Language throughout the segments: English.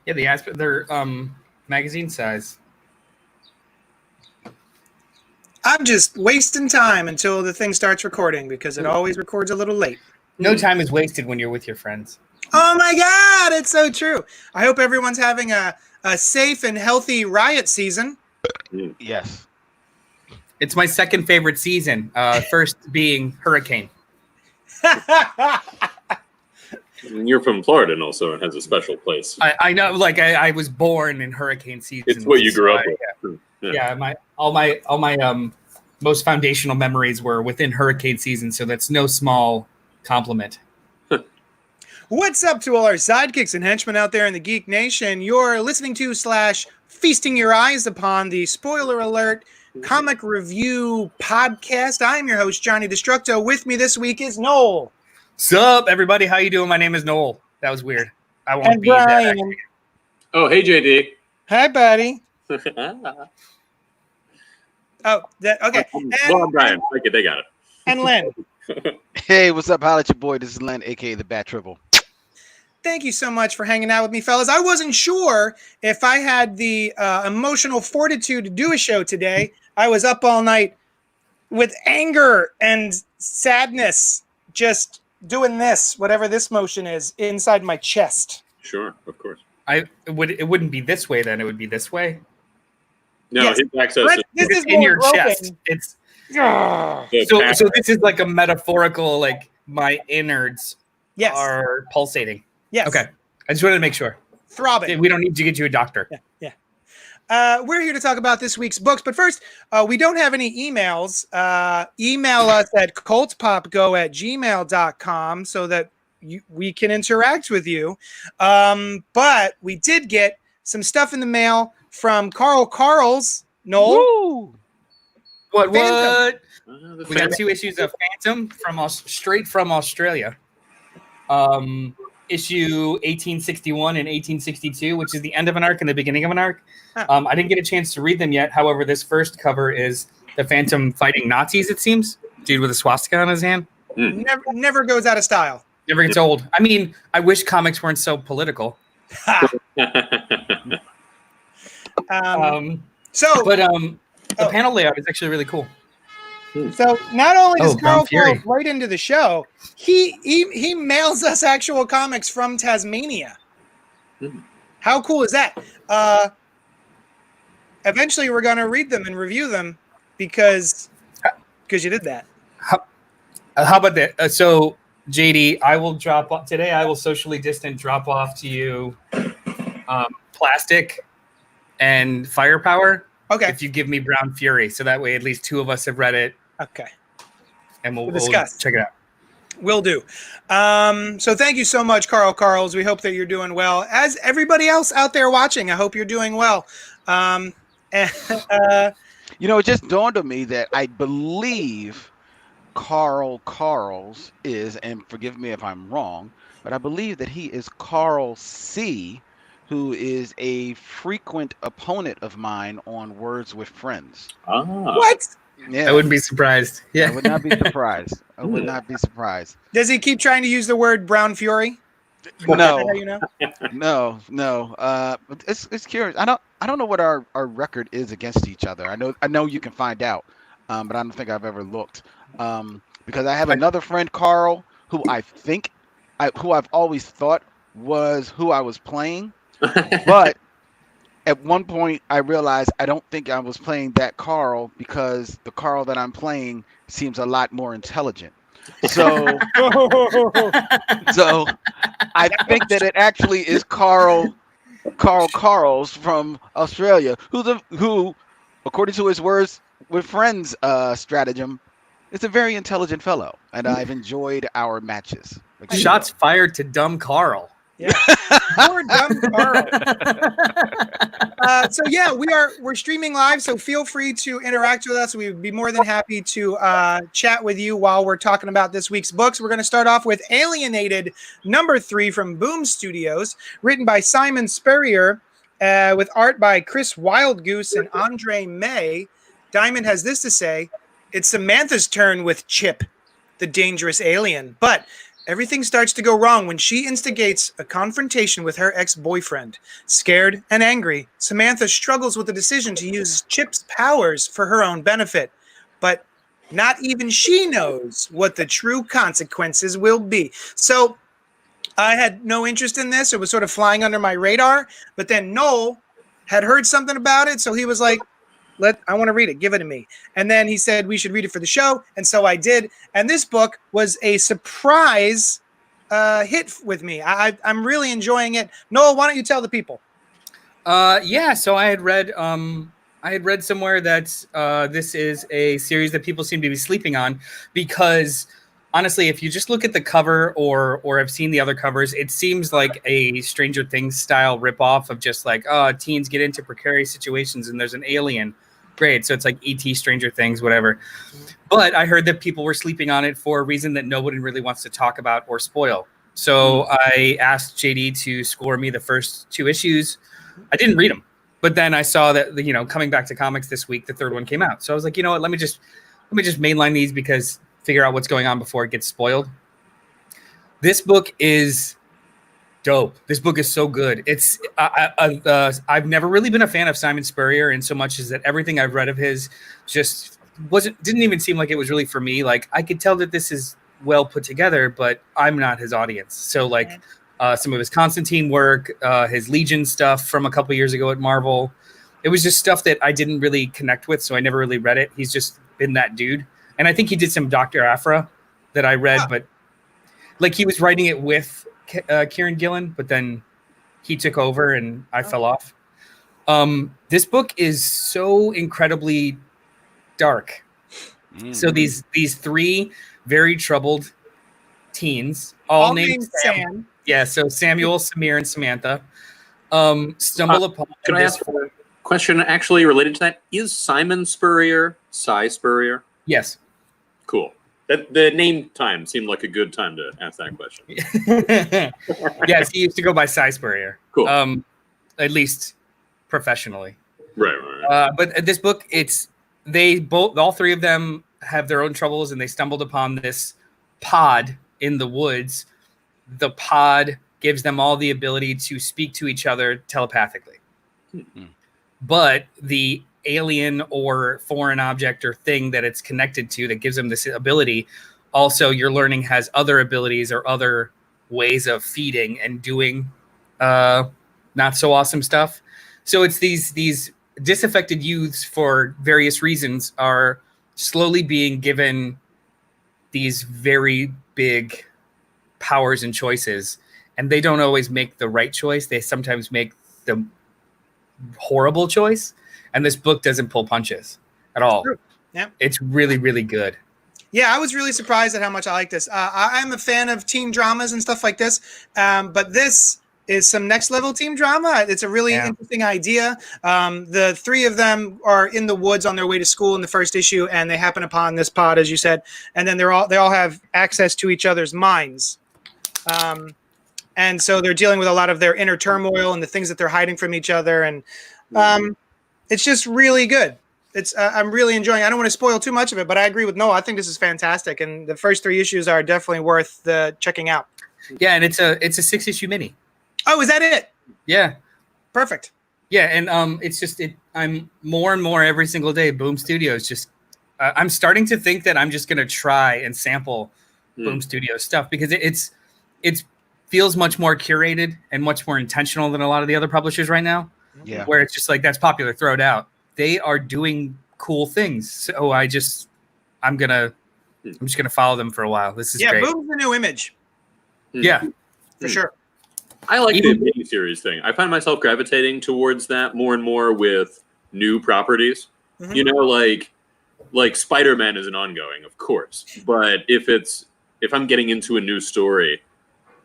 Yeah, they're magazine size. I'm just wasting time until the thing starts recording because it always records a little late. No time is wasted when you're with your friends. Oh my God, it's so true. I hope everyone's having a safe and healthy riot season. Yes. It's my second favorite season. First being Hurricane. You're from Florida, and also it has a special place. I know, like I was born in hurricane season. It's what you grew up with. Yeah, all my most foundational memories were within hurricane season, so that's no small compliment. What's up to all our sidekicks and henchmen out there in the Geek Nation? You're listening to / feasting your eyes upon the Spoiler Alert Comic Review Podcast. I am your host, Johnny Destructo. With me this week is Noel. Sup, everybody? How you doing? My name is Noel. That was weird. I won't And be that. Brian. Oh, hey, JD. Hi, buddy. Oh, okay. Well, I'm Brian. Okay, they got it. And Len. Hey, what's up? Holla at your boy. This is Len, a.k.a. the Bat Triple. Thank you so much for hanging out with me, fellas. I wasn't sure if I had the emotional fortitude to do a show today. I was up all night with anger and sadness, just doing this, whatever this motion is, inside my chest. Sure, of course. It wouldn't be this way then. It would be this way. No, Yes. his access Brett, is this is in your broken. chest. It's the so path. this is like a metaphorical, like my innards Yes. are pulsating. Yes. Okay. I just wanted to make sure. Throbbing. We don't need to get you a doctor. Yeah. We're here to talk about this week's books, but first, we don't have any emails. Email us at cultpopgo@gmail.com so that we can interact with you. But we did get some stuff in the mail from Carl Carls. Noel. Woo! What? Phantom. We got 2 issues of Phantom straight from Australia. Issue 1861 and 1862, which is the end of an arc and the beginning of an arc. I didn't get a chance to read them yet. However, this first cover is the Phantom fighting Nazis, it seems. Dude with a swastika on his hand. Never goes out of style. Never gets old. I mean, I wish comics weren't so political. The panel layout is actually really cool. So not only does Carl Fury. Carls right into the show, he mails us actual comics from Tasmania. How cool is that? Eventually, we're going to read them and review them because you did that. How about that? So, JD, I will drop off today. I will socially distant drop off to you plastic and firepower. Okay. If you give me Brown Fury, so that way at least 2 of us have read it. Okay. And we'll discuss. Check it out. Will do. So thank you so much, Carl Carls. We hope that you're doing well. As everybody else out there watching, I hope you're doing well. You know, it just dawned on me that I believe Carl Carls is, and forgive me if I'm wrong, but I believe that he is Carl C., who is a frequent opponent of mine on Words with Friends. What? Yeah, I wouldn't be surprised. Yeah. I would not be surprised. I would not be surprised. Does he keep trying to use the word Brown Fury? No, You know? no. It's curious. I don't know what our record is against each other. I know you can find out, but I don't think I've ever looked. Because I have another friend, Carl, who who I've always thought was who I was playing, but at one point I realized I don't think I was playing that Carl because the Carl that I'm playing seems a lot more intelligent. So I think that it actually is Carl Carls from Australia, who, according to his Words with Friends stratagem, is a very intelligent fellow, and I've enjoyed our matches. Shots fired to dumb Carl. Yeah. Poor dumb Carl. So yeah, we're streaming live, so feel free to interact with us. We'd be more than happy to chat with you while we're talking about this week's books. We're going to start off with Alienated #3 from Boom Studios, written by Simon Spurrier, with art by Chris Wildgoose and Andre May. Diamond has this to say: "It's Samantha's turn with Chip, the dangerous alien, but Everything starts to go wrong when she instigates a confrontation with her ex-boyfriend. Scared and angry, Samantha struggles with the decision to use Chip's powers for her own benefit. But not even she knows what the true consequences will be. So I had no interest in this. It was sort of flying under my radar. But then Noel had heard something about it. So he was like, I want to read it. Give it to me. And then he said we should read it for the show. And so I did. And this book was a surprise hit with me. I'm really enjoying it. Noel, why don't you tell the people? Yeah. So I had read somewhere that this is a series that people seem to be sleeping on because honestly, if you just look at the cover or have seen the other covers, it seems like a Stranger Things style ripoff of just like, teens get into precarious situations and there's an alien. Great. So it's like E.T., Stranger Things, whatever. But I heard that people were sleeping on it for a reason that nobody really wants to talk about or spoil. So I asked JD to score me the first 2 issues. I didn't read them. But then I saw that, coming back to comics this week, the 3rd one came out. So I was like, you know what, let me just mainline these because figure out what's going on before it gets spoiled. This book is dope. This book is so good. It's I've never really been a fan of Simon Spurrier in so much as that everything I've read of his just didn't even seem like it was really for me. Like I could tell that this is well put together, but I'm not his audience. So like some of his Constantine work, his Legion stuff from a couple years ago at Marvel, it was just stuff that I didn't really connect with. So I never really read it. He's just been that dude. And I think he did some Dr. Aphra that I read, but like he was writing it with Kieran Gillen, but then he took over and I fell off. This book is so incredibly dark. So these 3 very troubled teens, all named Sam. Yeah, so Samuel, Samir, and Samantha stumble upon. Can I ask a question actually related to that? Is Simon Spurrier Cy Spurrier? Yes. Cool. The name time seemed like a good time to ask that question. Yes, he used to go by Cy Spurrier. Cool. At least professionally. Right. But this book, all 3 of them have their own troubles, and they stumbled upon this pod in the woods. The pod gives them all the ability to speak to each other telepathically. But the alien or foreign object or thing that it's connected to that gives them this ability, also you're learning has other abilities or other ways of feeding and doing not so awesome stuff. So it's these disaffected youths for various reasons are slowly being given these very big powers and choices, and they don't always make the right choice. They sometimes make the horrible choice. And this book doesn't pull punches at all. Yeah, it's really, really good. Yeah, I was really surprised at how much I like this. I'm a fan of teen dramas and stuff like this, but this is some next level teen drama. It's a really interesting idea. The 3 of them are in the woods on their way to school in the first issue, and they happen upon this pod, as you said, and then they all have access to each other's minds. And so they're dealing with a lot of their inner turmoil and the things that they're hiding from each other, and it's just really good. I'm really enjoying it. I don't want to spoil too much of it, but I agree with Noah. I think this is fantastic, and the first 3 issues are definitely worth checking out. Yeah, and it's a 6-issue mini. Oh, is that it? Yeah, perfect. Yeah, and I'm more and more every single day. Boom Studios just I'm starting to think that I'm just gonna try and sample Boom Studios stuff because it feels much more curated and much more intentional than a lot of the other publishers right now. Yeah, where it's just like that's popular, throw it out. They are doing cool things, so I'm just gonna follow them for a while. This is great. Boom's the new Image. Yeah, for sure. I like the miniseries thing. I find myself gravitating towards that more and more with new properties. You know, like Spider-Man is an ongoing, of course, but if I'm getting into a new story,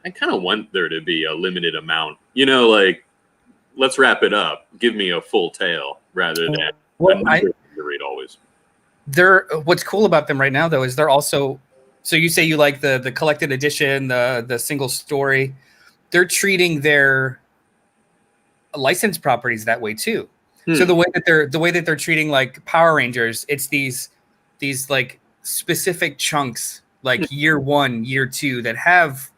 I kind of want there to be a limited amount. You know, like, let's wrap it up. Give me a full tale rather than to read always. What's cool about them right now, though, is they're also. So you say you like the collected edition, the single story. They're treating their licensed properties that way too. So the way that they're treating like Power Rangers, it's these like specific chunks like year 1, year 2 that have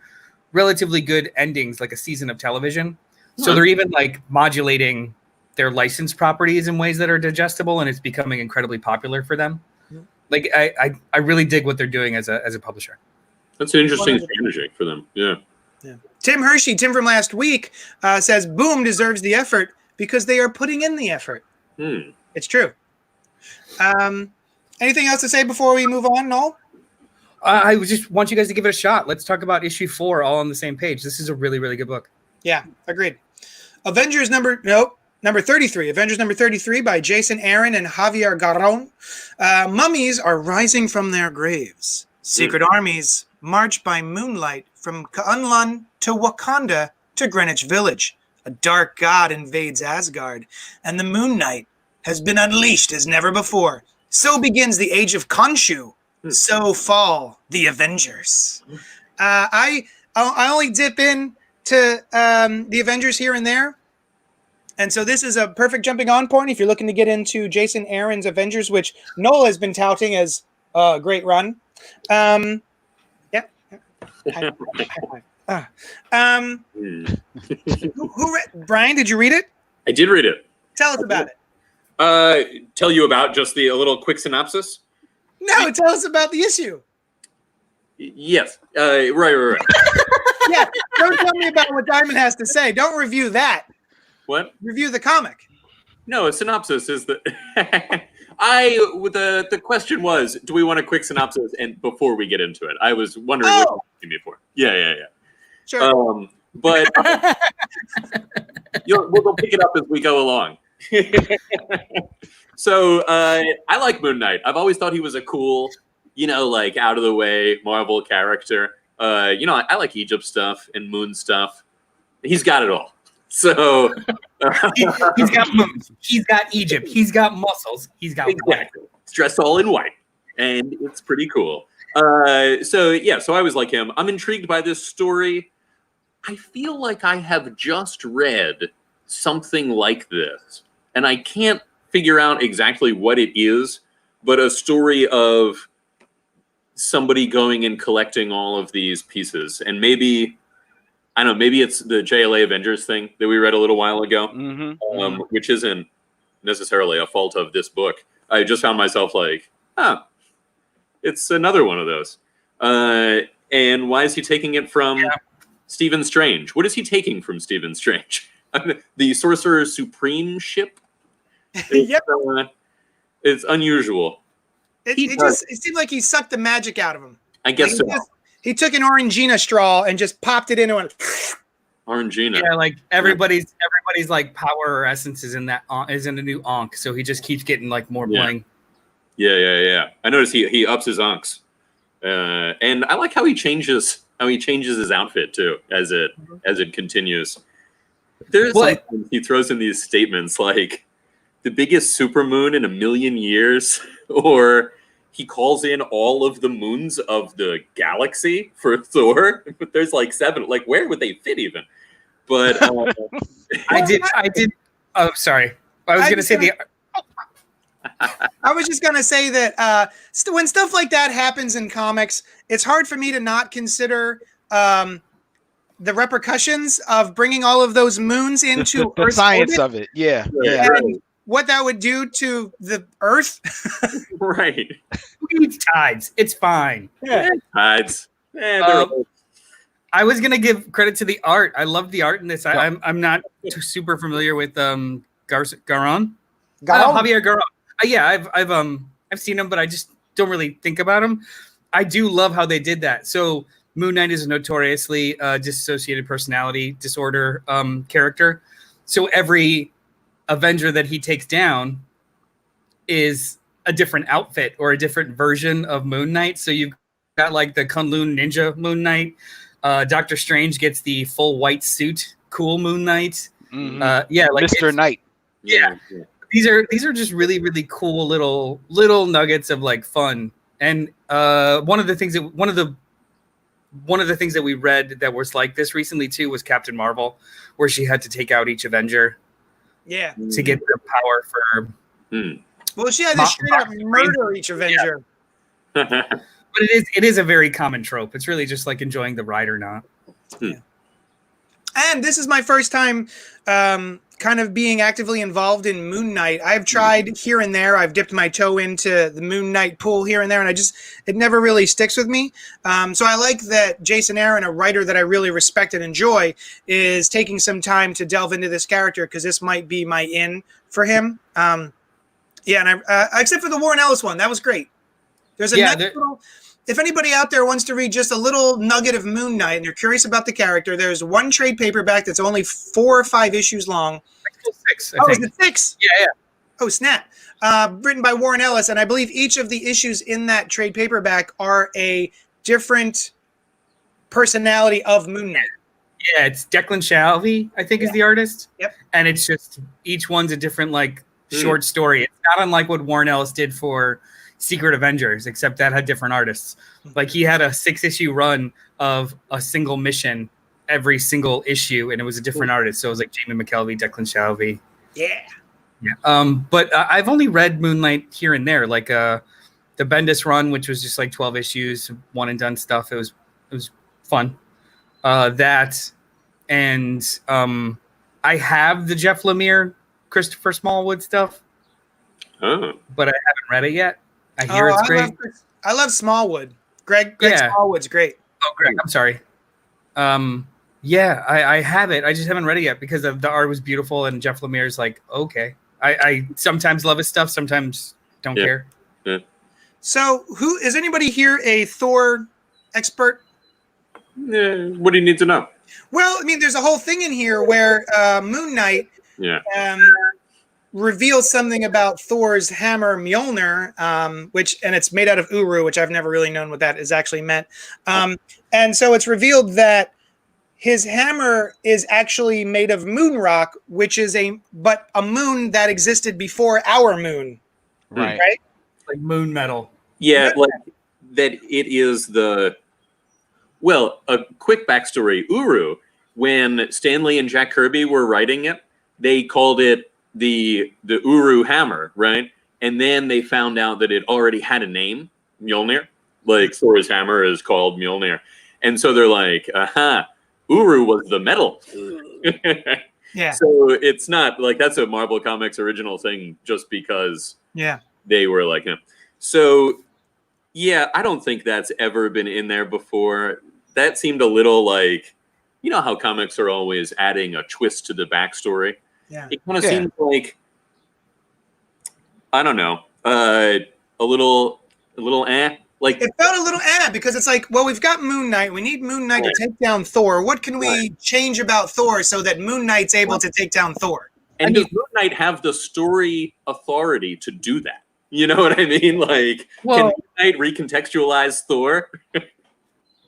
relatively good endings, like a season of television. So they're even like modulating their licensed properties in ways that are digestible, and it's becoming incredibly popular for them. Like I really dig what they're doing as a publisher. That's an interesting strategy for them. Yeah. Tim Hershey, Tim from last week, says Boom deserves the effort because they are putting in the effort. It's true. Anything else to say before we move on, Noel? I just want you guys to give it a shot. Let's talk about issue 4 all on the same page. This is a really, really good book. Yeah, agreed. Avengers number 33. Avengers number 33 by Jason Aaron and Javier Garron. Mummies are rising from their graves. Secret armies march by moonlight from Kunlun to Wakanda to Greenwich Village. A dark god invades Asgard, and the Moon Knight has been unleashed as never before. So begins the age of Khonshu. So fall the Avengers. I only dip in to the Avengers here and there. And so this is a perfect jumping on point if you're looking to get into Jason Aaron's Avengers, which Noel has been touting as a great run. Who read? Brian, did you read it? I did read it. Tell us about it. Tell you about just a little quick synopsis? No, tell us about the issue. Yes. Right. Yeah, don't tell me about what Diamond has to say. Don't review that. What? Review the comic. No, a synopsis is the... The question was, do we want a quick synopsis and before we get into it? I was wondering what you were asking me for. Yeah. Sure. But we'll pick it up as we go along. So I like Moon Knight. I've always thought he was a cool, like out of the way Marvel character. I like Egypt stuff and Moon stuff. He's got it all. So he's got moons. He's got Egypt. He's got muscles. He's got exactly. It's dressed all in white, and it's pretty cool. So I was like him. I'm intrigued by this story. I feel like I have just read something like this, and I can't figure out exactly what it is, but a story of somebody going and collecting all of these pieces, and maybe it's the JLA Avengers thing that we read a little while ago, which isn't necessarily a fault of this book. I just found myself like, it's another one of those. And why is he taking it from Stephen Strange? What is he taking from Stephen Strange? The Sorcerer Supreme ship? Yep. It's unusual. It seemed like he sucked the magic out of him. I guess so. He took an Orangina straw and just popped it into an. Orangina. Yeah, like everybody's like power or essence is in a new Ankh, so he just keeps getting like more bling. Yeah. I noticed he ups his Ankhs, and I like how he changes his outfit too as it continues. There's something he throws in these statements like the biggest supermoon in 1,000,000 years, or he calls in all of the moons of the galaxy for Thor. But there's like 7. Like, where would they fit even? But I did. Oh, sorry. I was just gonna say that when stuff like that happens in comics, it's hard for me to not consider the repercussions of bringing all of those moons into the Earth's science orbit. of it. Yeah. And what that would do to the Earth. Right. Who needs tides? It's fine. Yeah. Tides. I was gonna give credit to the art. I love the art in this. I'm not too super familiar with Garron. Javier Garron. Yeah, I've seen him, but I just don't really think about him. I do love how they did that. So Moon Knight is a notoriously dissociated personality disorder character. So every Avenger that he takes down is a different outfit or a different version of Moon Knight. So you've got like the Kunlun Ninja Moon Knight. Doctor Strange gets the full white suit, cool Moon Knight. Like Mr. Knight. Yeah. These are just really, really cool little nuggets of like fun. And one of the things that we read that was like this recently too was Captain Marvel, where she had to take out each Avenger. Yeah. To get the power for. Well, she had to straight up murder each Avenger. Yeah. But it is a very common trope. It's really just like enjoying the ride or not. Yeah. And this is my first time kind of being actively involved in Moon Knight. I've tried here and there. I've dipped my toe into the Moon Knight pool here and there, and it never really sticks with me. So I like that Jason Aaron, a writer that I really respect and enjoy, is taking some time to delve into this character, because this might be my in for him. And except for the Warren Ellis one, that was great. There's a nice little. If anybody out there wants to read just a little nugget of Moon Knight and you're curious about the character, there's one trade paperback that's only 4 or 5 issues long. 6, I think. Is it 6? Yeah. Oh, snap. Written by Warren Ellis, and I believe each of the issues in that trade paperback are a different personality of Moon Knight. Yeah, it's Declan Shalvey, I think, is the artist. Yep. And it's just, each one's a different, like, short story. It's not unlike what Warren Ellis did for Secret Avengers, except that had different artists. Like, he had a 6-issue run of a single mission every single issue, and it was a different artist. So it was like Jamie McKelvey, Declan Shalvey. Yeah. But I've only read Moon Knight here and there, like the Bendis run, which was just like 12 issues, one and done stuff. It was fun. That and I have the Jeff Lemire, Christopher Smallwood stuff, but I haven't read it yet. I hear it's great. I love Smallwood. Greg Smallwood's great. Oh, Greg, I'm sorry. I have it. I just haven't read it yet because the art was beautiful, and Jeff Lemire's like, okay. I sometimes love his stuff, sometimes don't care. Yeah. So, is anybody here a Thor expert? What do you need to know? Well, I mean, there's a whole thing in here where Moon Knight reveals something about Thor's hammer Mjolnir, and it's made out of Uru, which I've never really known what that is actually meant. And so it's revealed that his hammer is actually made of moon rock, which is a moon that existed before our moon. Right? Like moon metal. Yeah, like that it is a quick backstory. Uru, when Stan Lee and Jack Kirby were writing it, they called it the Uru hammer, right? And then they found out that it already had a name, Mjolnir. Like Thor's hammer is called Mjolnir. And so they're like, Uru was the metal. Yeah. So it's not like that's a Marvel Comics original thing just because they were like him. So yeah, I don't think that's ever been in there before. That seemed a little like, you know how comics are always adding a twist to the backstory? Yeah. It kind of seems like, I don't know, a little like it felt a little because it's like, well, we've got Moon Knight. We need Moon Knight to take down Thor. What can we change about Thor so that Moon Knight's able to take down Thor? And does Moon Knight have the story authority to do that? You know what I mean? Like, can Moon Knight recontextualize Thor?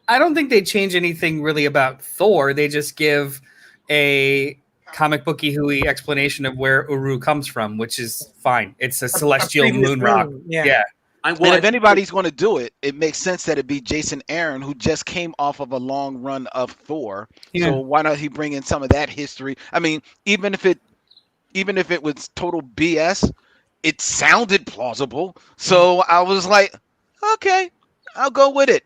I don't think they change anything really about Thor. They just give a comic booky hooey explanation of where Uru comes from, which is fine. It's a celestial moon rock. Yeah. And if anybody's going to do it, it makes sense that it be Jason Aaron, who just came off of a long run of Thor. Yeah. So why not he bring in some of that history? I mean, even if it was total BS, it sounded plausible. So I was like, okay, I'll go with it.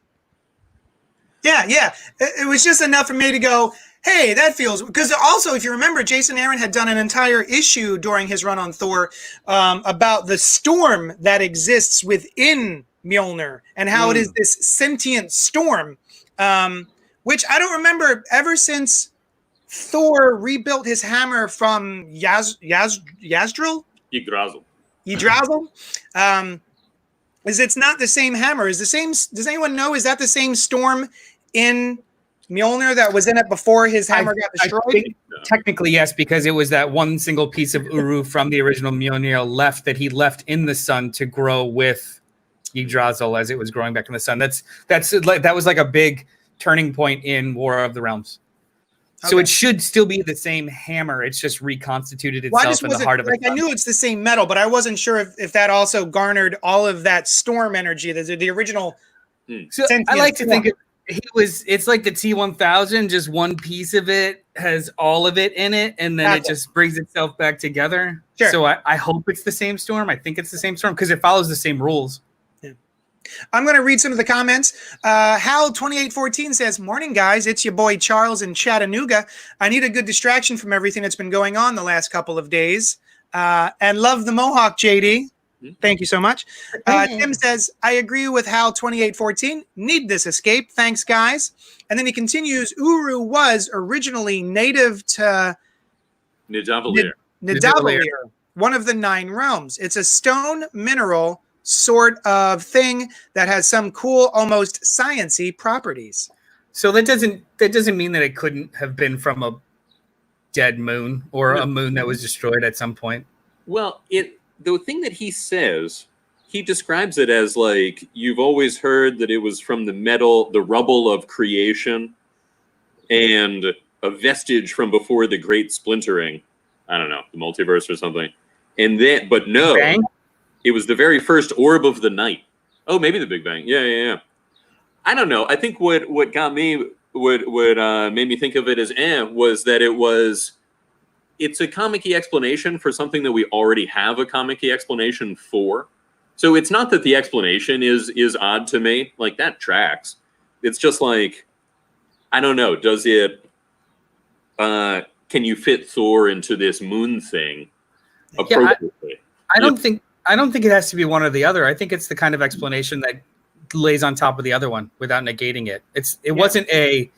Yeah. It was just enough for me to go, hey, that feels, because also, if you remember, Jason Aaron had done an entire issue during his run on Thor about the storm that exists within Mjolnir and how it is this sentient storm, which I don't remember ever since Thor rebuilt his hammer from Yggdrasil. Is it's not the same hammer? Does anyone know? Is that the same storm in Mjolnir that was in it before his hammer got destroyed? I think technically, yes, because it was that one single piece of Uru from the original Mjolnir that he left in the sun to grow with Yggdrasil as it was growing back in the sun. That was like a big turning point in War of the Realms. Okay. So it should still be the same hammer. It's just reconstituted itself in the heart of it. I knew it's the same metal, but I wasn't sure if that also garnered all of that storm energy. The original. So I like to think it's like the T-1000, just one piece of it has all of it in it, and then it just brings itself back together. Sure. So I hope it's the same storm. I think it's the same storm because it follows the same rules. Yeah. I'm going to read some of the comments. Hal2814 says, "Morning, guys. It's your boy Charles in Chattanooga. I need a good distraction from everything that's been going on the last couple of days. And love the Mohawk, JD. Thank you so much." Tim says, "I agree with Hal2814. Need this escape. Thanks, guys." And then he continues, "Uru was originally native to Nidavellir. Nidavellir, one of the 9 realms. It's a stone mineral sort of thing that has some cool, almost science-y properties." So that doesn't mean that it couldn't have been from a dead moon or a moon that was destroyed at some point. Well, the thing that he says, he describes it as like, you've always heard that it was from the rubble of creation, and a vestige from before the great splintering. I don't know, the multiverse or something. And then, but no, Bang? It was the very first orb of the night. Oh, maybe the Big Bang. Yeah. I don't know. I think what got me, what made me think of it as was that it's a comic-y explanation for something that we already have a comic-y explanation for. So it's not that the explanation is odd to me. Like, that tracks. It's just like, I don't know. Does it? Can you fit Thor into this moon thing appropriately? I don't think it has to be one or the other. I think it's the kind of explanation that lays on top of the other one without negating it. It wasn't a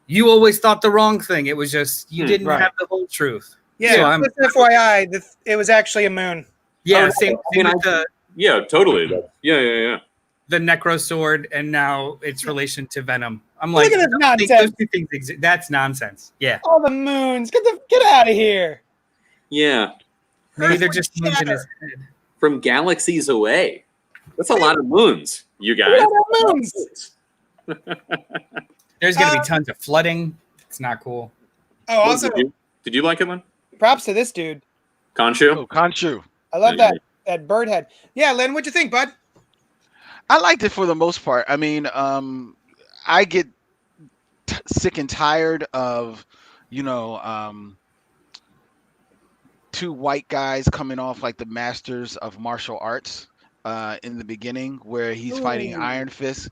you always thought the wrong thing. It was just you didn't have the whole truth. Yeah, so just FYI, it was actually a moon. Yeah, same with yeah, totally. Yeah. the Necro Sword, and now its relation to Venom. I'm like, Look at this nonsense. those two things that's nonsense. Yeah. All the moons. Get out of here. Yeah. Maybe they're just moons in his head. From galaxies away. That's a lot of moons, you guys. A lot of moons. There's going to be tons of flooding. It's not cool. Oh, also, did you like it, man? props to this dude. Khonshu? Oh, Khonshu. I love that bird head. Yeah, Len, what'd you think, bud? I liked it for the most part. I mean, I get sick and tired of, two white guys coming off like the masters of martial arts in the beginning, where he's fighting Iron Fist.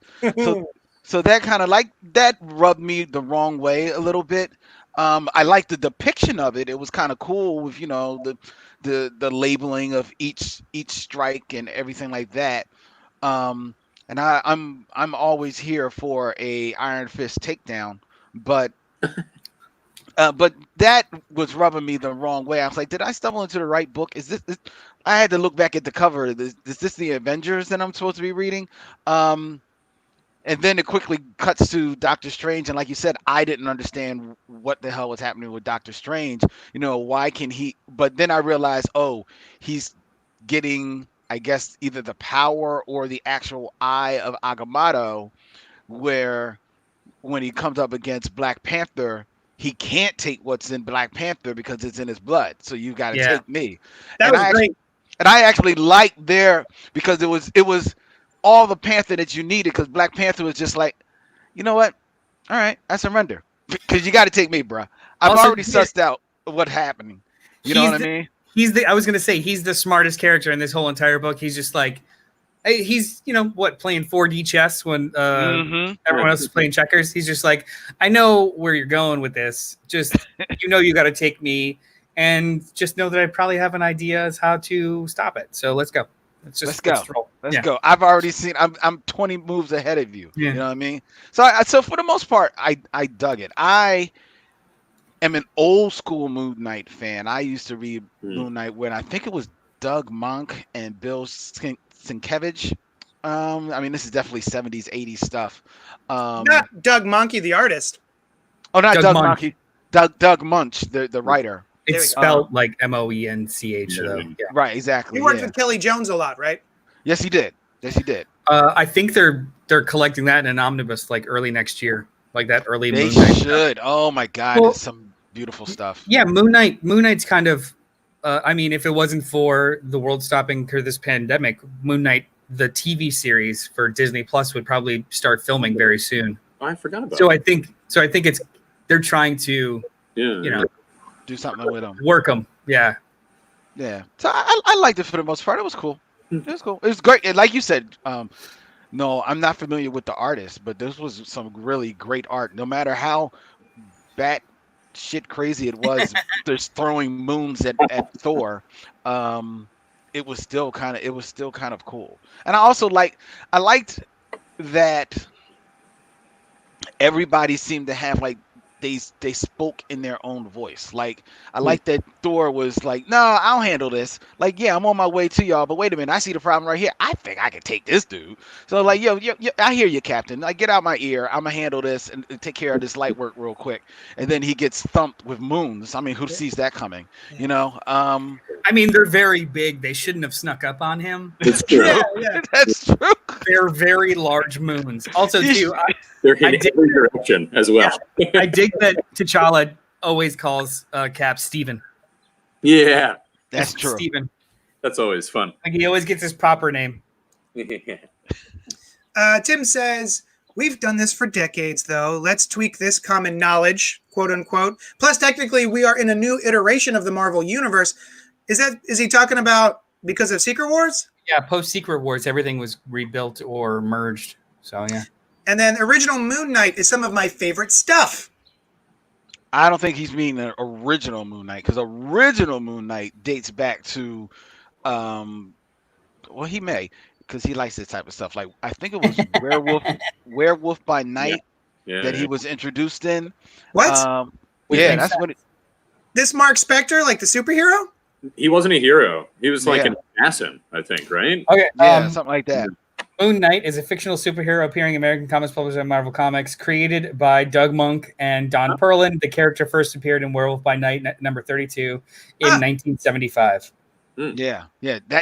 So that kind of that rubbed me the wrong way a little bit. I liked the depiction of it. It was kind of cool with the labeling of each strike and everything like that. And I'm always here for a Iron Fist takedown, but that was rubbing me the wrong way. I was like, did I stumble into the right book? Is this? I had to look back at the cover. Is this the Avengers that I'm supposed to be reading? And then it quickly cuts to Doctor Strange, and like you said, I didn't understand what the hell was happening with Doctor Strange. Why can he? But then I realized, he's getting, I guess, either the power or the actual eye of Agamotto, where when he comes up against Black Panther, he can't take what's in Black Panther because it's in his blood. So you got to take me. That was great. And I actually liked because it was all the Panther that you needed, because Black Panther was just like, you know what? All right, I surrender. Because you got to take me, bro. I've Also, already sussed out what's happening. You know what I mean? I was going to say, he's the smartest character in this whole entire book. He's just like, he's, playing 4D chess when everyone else is playing checkers. He's just like, I know where you're going with this. Just, you got to take me, and just know that I probably have an idea as how to stop it. So let's go. Let's go. Let's go. I've already seen. I'm 20 moves ahead of you. Yeah. You know what I mean? So for the most part, I dug it. I am an old school Moon Knight fan. I used to read Moon Knight when I think it was Doug Monk and Bill Sienkiewicz. I mean, this is definitely 70s, 80s stuff. Not Doug Monkey, the artist. Oh, not Doug Monkey. Doug Munch, the writer. It's spelled like Moench, though. Yeah. Right, exactly. He worked with Kelly Jones a lot, right? Yes, he did. I think they're collecting that in an omnibus like early next year, like that early. They Moon Knight should. stuff. Oh my God, it's some beautiful stuff. Yeah, Moon Knight's kind of. I mean, if it wasn't for the world stopping through this pandemic, Moon Knight, the TV series for Disney Plus, would probably start filming very soon. Oh, I forgot about. So I think they're trying to, do something with them. Work them. Yeah. So I liked it for the most part. It was cool. It was cool. It was great. And like you said, no, I'm not familiar with the artist, but this was some really great art. No matter how bat shit crazy it was, just throwing moons at Thor. It was still kind of cool. And I liked that everybody seemed to have like they spoke in their own voice. Like I like that Thor was like, "No, I'll handle this." Like, yeah, I'm on my way to y'all, but wait a minute, I see the problem right here. I think I can take this dude. So like, yo, I hear you, Captain. Like, get out my ear. I'm gonna handle this and take care of this light work real quick. And then he gets thumped with moons. I mean, who sees that coming? You know. I mean, they're very big. They shouldn't have snuck up on him. It's true. Yeah. That's true. They're very large moons. Also, too, They're in every direction as well. I dig that T'Challa always calls Cap Steven. Yeah, That's true. Steven. that's always fun. Like he always gets his proper name. Tim says, we've done this for decades, though. Let's tweak this common knowledge, quote unquote. Plus, technically, we are in a new iteration of the Marvel Universe. Is he talking about because of Secret Wars? Yeah, post Secret Wars, everything was rebuilt or merged. So yeah. And then original Moon Knight is some of my favorite stuff. I don't think he's meaning the original Moon Knight, because original Moon Knight dates back to, well, he may, because he likes this type of stuff. Like I think it was Werewolf by Night that he was introduced in. What? Yeah, that's what. This Mark Spector, like the superhero? He wasn't a hero. He was like an assassin, I think, right? Okay. Yeah, something like that. Moon Knight is a fictional superhero appearing in American comics published by Marvel Comics, created by Doug Monk and Don Perlin. The character first appeared in Werewolf by Night number 32 in 1975. Yeah.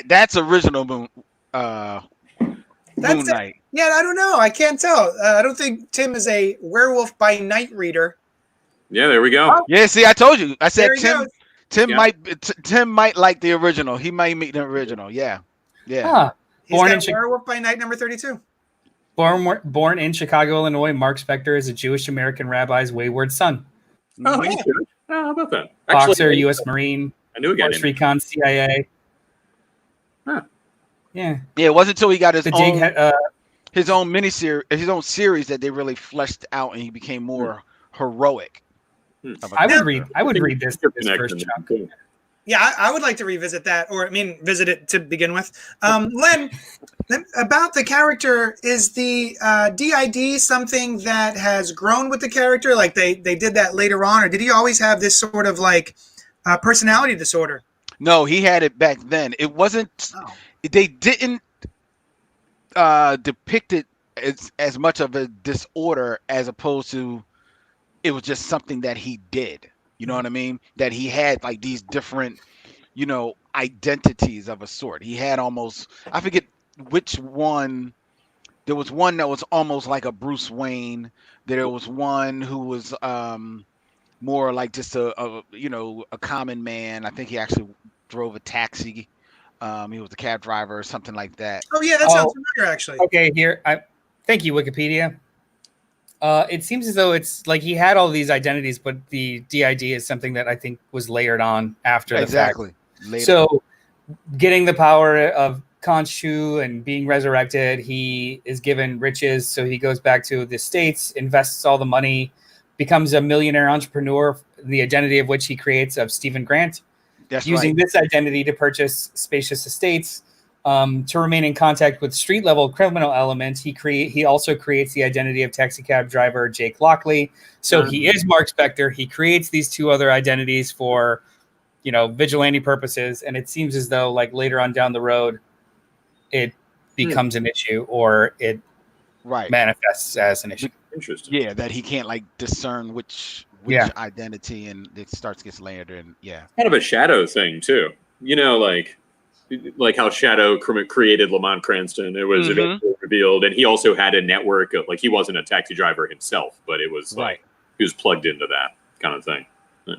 That's original Moon Knight. Yeah, I don't know. I can't tell. I don't think Tim is a Werewolf by Night reader. Yeah, there we go. Yeah, see, I told you. I said Tim might like the original. He might meet the original. Yeah. He's got Werewolf by Night number 32. Born in Chicago, Illinois, Mark Spector is a Jewish American rabbi's wayward son. Oh, he's good. How about that? Boxer, U.S. Marine. I knew he got Force Recon, CIA. Huh. Yeah. Yeah, it wasn't until he got his own miniseries, his own series that they really fleshed out and he became more heroic. I would read this first chunk. Yeah, I would like to revisit that, or visit it to begin with. Len, about the character, is the DID something that has grown with the character? Like they did that later on, or did he always have this sort of like personality disorder? No, he had it back then. It wasn't. They didn't depict it as much of a disorder as opposed to it was just something that he did. You know what I mean? That he had like these different, identities of a sort. He had almost, I forget which one. There was one that was almost like a Bruce Wayne. There was one who was more like just a common man. I think he actually drove a taxi. He was a cab driver or something like that. Oh yeah, that sounds familiar actually. Okay, thank you, Wikipedia. It seems as though it's like he had all these identities, but the DID is something that I think was layered on after the fact. Later. So getting the power of Khonshu and being resurrected, he is given riches. So he goes back to the States, invests all the money, becomes a millionaire entrepreneur, the identity of which he creates of Stephen Grant. That's using this identity to purchase spacious estates. To remain in contact with street level criminal elements, he also creates the identity of taxi cab driver Jake Lockley. So he is Mark Spector. He creates these two other identities for, vigilante purposes. And it seems as though like later on down the road, it becomes an issue or it manifests as an issue. Interesting. Yeah, that he can't like discern which identity, and it gets layered in. Yeah, kind of a shadow thing too. Like how Shadow created Lamont Cranston. It was eventually revealed, and he also had a network of he wasn't a taxi driver himself, but it was he was plugged into that kind of thing. Yeah.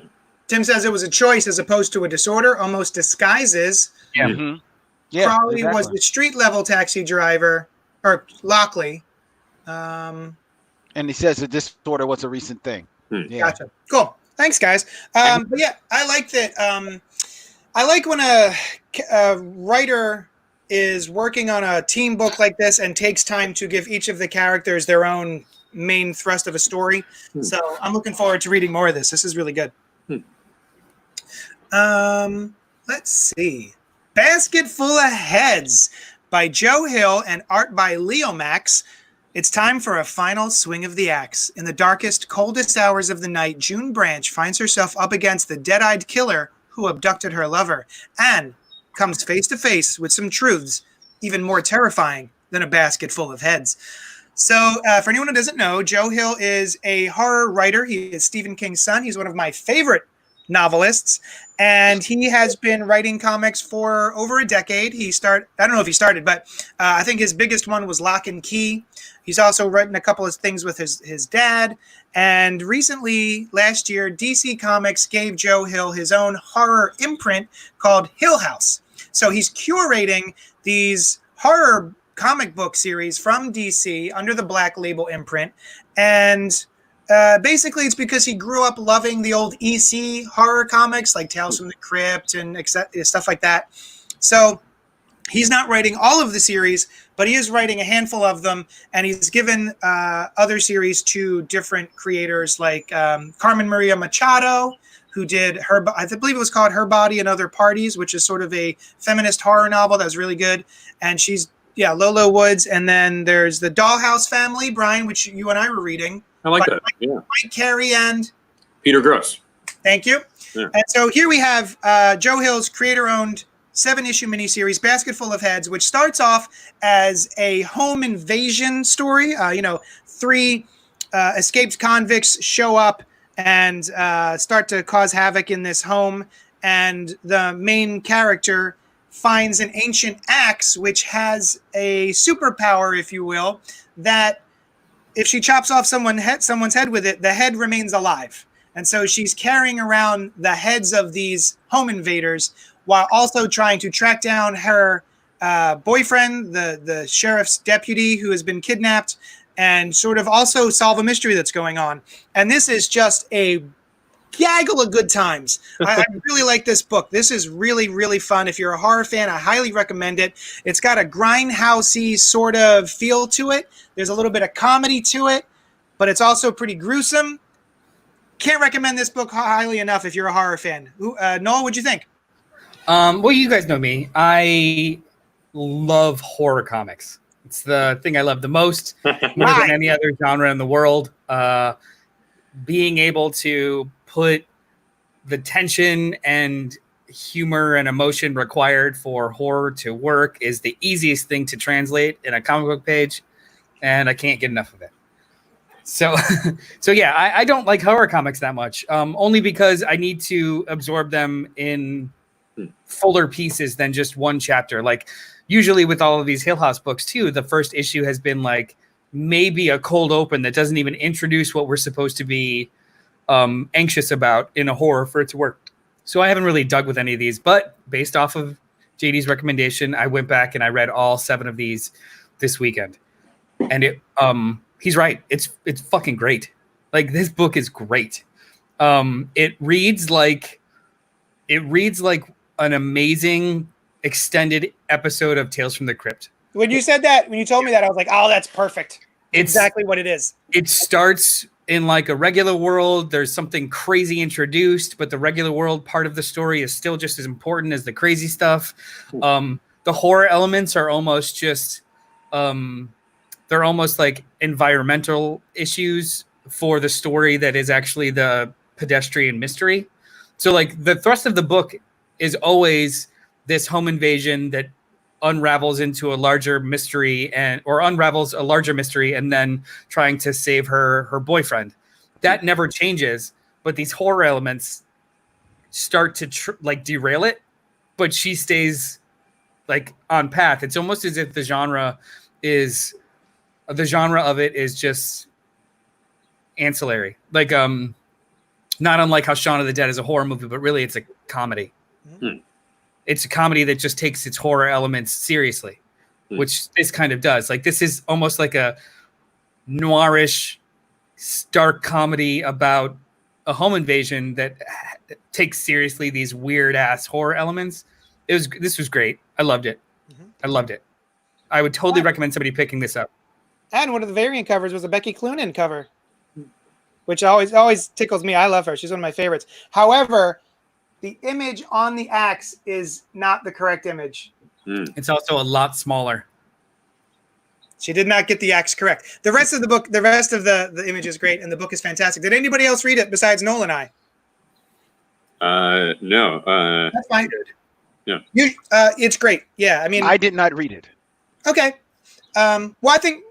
Tim says it was a choice as opposed to a disorder, almost disguises. Yeah. Mm-hmm. Yeah, Crowley was the street level taxi driver, or Lockley. And he says that this disorder was a recent thing. Yeah. Gotcha. Cool. Thanks, guys. But yeah, I like that. I like when a writer is working on a team book like this and takes time to give each of the characters their own main thrust of a story. So I'm looking forward to reading more of this. This is really good. Let's see. Basket Full of Heads by Joe Hill and art by Leo Max. It's time for a final swing of the axe. In the darkest, coldest hours of the night, June Branch finds herself up against the dead-eyed killer who abducted her lover and comes face to face with some truths even more terrifying than a basket full of heads. So for anyone who doesn't know, Joe Hill is a horror writer. He is Stephen King's son. He's one of my favorite novelists, and he has been writing comics for over a decade. I don't know if he started, but I think his biggest one was Lock and Key. He's also written a couple of things with his dad. And recently, last year, DC Comics gave Joe Hill his own horror imprint called Hill House. So he's curating these horror comic book series from DC under the Black Label imprint. And basically, it's because he grew up loving the old EC horror comics like Tales from the Crypt and stuff like that. So he's not writing all of the series, but he is writing a handful of them, and he's given other series to different creators like Carmen Maria Machado, who did I believe it was called Her Body and Other Parties, which is sort of a feminist horror novel that was really good. And she's, Lolo Woods. And then there's the Dollhouse Family, Brian, which you and I were reading. I like that. Yeah. Mike Carey and Peter Gross. Thank you. Yeah. And so here we have Joe Hill's creator-owned 7-issue miniseries, Basket Full of Heads, which starts off as a home invasion story. 3 escaped convicts show up and start to cause havoc in this home. And the main character finds an ancient axe, which has a superpower, if you will, that if she chops off someone's head with it, the head remains alive. And so she's carrying around the heads of these home invaders while also trying to track down her boyfriend, the sheriff's deputy who has been kidnapped, and sort of also solve a mystery that's going on. And this is just a gaggle of good times. I really like this book. This is really, really fun. If you're a horror fan, I highly recommend it. It's got a grindhousey sort of feel to it. There's a little bit of comedy to it, but it's also pretty gruesome. Can't recommend this book highly enough if you're a horror fan. Noel, what'd you think? Well, you guys know me. I love horror comics. It's the thing I love the most, more than any other genre in the world. Being able to put the tension and humor and emotion required for horror to work is the easiest thing to translate in a comic book page, and I can't get enough of it. So yeah, I don't like horror comics that much, only because I need to absorb them in fuller pieces than just one chapter. Like usually with all of these Hill House books too, the first issue has been like maybe a cold open that doesn't even introduce what we're supposed to be anxious about in a horror for it to work. So I haven't really dug with any of these, but based off of JD's recommendation, I went back and I read all 7 of these this weekend. And he's right. It's fucking great. Like this book is great. It reads like an amazing extended episode of Tales from the Crypt. When you said that, when you told me that, I was like, oh, that's perfect. It's exactly what it is. It starts in like a regular world. There's something crazy introduced, but the regular world part of the story is still just as important as the crazy stuff. The horror elements are almost just, they're almost like environmental issues for the story that is actually the pedestrian mystery. So like the thrust of the book is always this home invasion that unravels into a larger mystery or unravels a larger mystery and then trying to save her boyfriend. That never changes, but these horror elements start to derail it, but she stays like on path. It's almost as if the genre of it is just ancillary. Like not unlike how Shaun of the Dead is a horror movie, but really it's a comedy. Mm-hmm. It's a comedy that just takes its horror elements seriously, which this kind of does. Like this is almost like a noirish, stark comedy about a home invasion that takes seriously these weird ass horror elements. This was great. I loved it. I loved it. I would totally recommend somebody picking this up. And one of the variant covers was a Becky Cloonan cover, which always tickles me. I love her. She's one of my favorites. However, the image on the axe is not the correct image. It's also a lot smaller. She did not get the axe correct. The rest of the book, the rest of the image is great, and the book is fantastic. Did anybody else read it besides Noel and I? No. That's fine. Yeah. It's great. Yeah, I mean, I did not read it. Okay. Well, I think,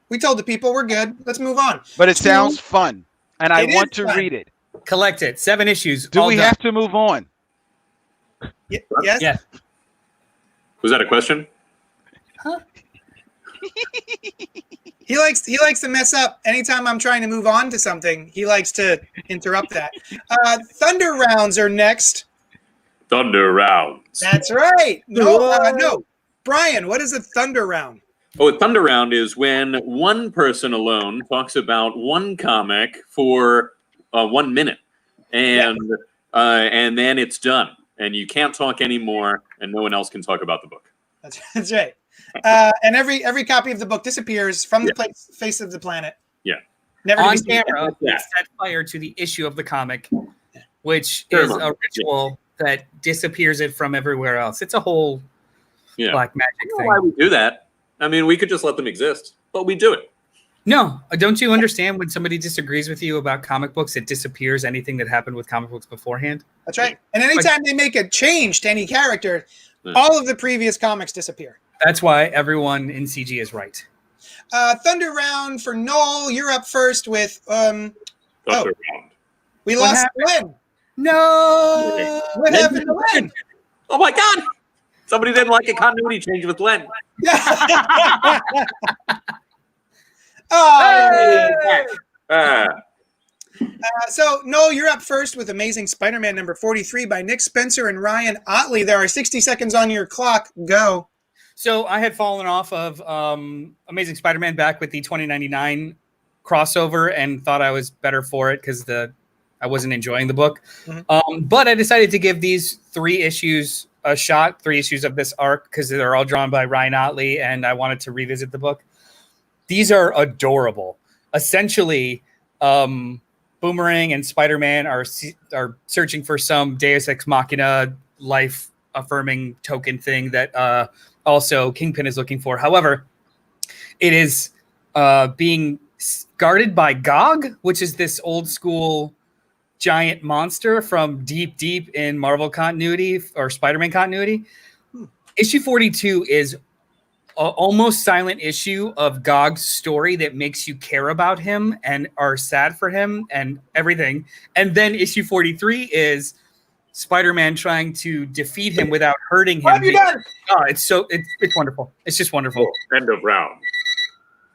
we told the people we're good. Let's move on. But it sounds fun, and I It want is to fun. read it. Collect it. 7 issues. Do all we done. have to move on? Yes? Yeah. Was that a question? He likes to mess up. Anytime I'm trying to move on to something, he likes to interrupt that. Thunder rounds are next. Thunder rounds. That's right. No. Brian, what is a thunder round? Oh, a thunder round is when one person alone talks about one comic for 1 minute, and then it's done, and you can't talk anymore, and no one else can talk about the book. That's right. And every copy of the book disappears from the face of the planet. Yeah. Never On to be seen. camera, we set fire to the issue of the comic, which is a ritual that disappears it from everywhere else. It's a whole black magic I don't know thing. why we do that? I mean, we could just let them exist, but we do it. No, don't you understand when somebody disagrees with you about comic books, it disappears anything that happened with comic books beforehand? That's right. And anytime they make a change to any character, all of the previous comics disappear. That's why everyone in CG is right. Thunder round for Noel. You're up first with Thunder round. we What lost happened? Glenn. No. What happened to Glenn? Oh my God! Somebody didn't like a continuity change with Len. So, Noel, you're up first with Amazing Spider-Man number 43 by Nick Spencer and Ryan Otley. There are 60 seconds on your clock. Go. So I had fallen off of Amazing Spider-Man back with the 2099 crossover and thought I was better for it because I wasn't enjoying the book. Mm-hmm. But I decided to give these 3 issues a shot, 3 issues of this arc, because they're all drawn by Ryan Otley, and I wanted to revisit the book. These are adorable. Essentially, Boomerang and Spider-Man are searching for some Deus Ex Machina life-affirming token thing that also Kingpin is looking for. However, it is being guarded by Gog, which is this old-school giant monster from deep in Marvel continuity or Spider-Man continuity. Issue 42 is almost silent issue of Gog's story that makes you care about him and are sad for him and everything. And then issue 43 is Spider-Man trying to defeat him without hurting him. What have you done? Oh, it's wonderful. It's just wonderful. End of round.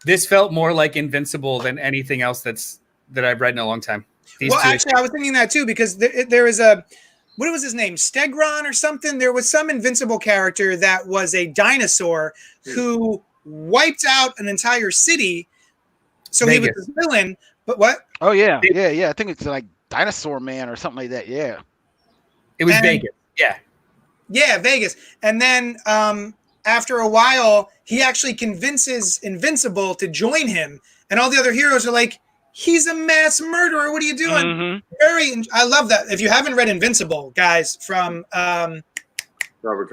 This felt more like Invincible than anything else that I've read in a long time. Actually, I was thinking that too, because there is a, what was his name? Stegron or something? There was some Invincible character that was a dinosaur who wiped out an entire city. So Vegas. he was a villain, but what? Oh, yeah. I think it's like Dinosaur Man or something like that. Yeah. It was Vegas. Yeah. Yeah, Vegas. And then after a while, he actually convinces Invincible to join him. And all the other heroes are like, he's a mass murderer. What are you doing? Mm-hmm. I love that. If you haven't read Invincible, guys, from Robert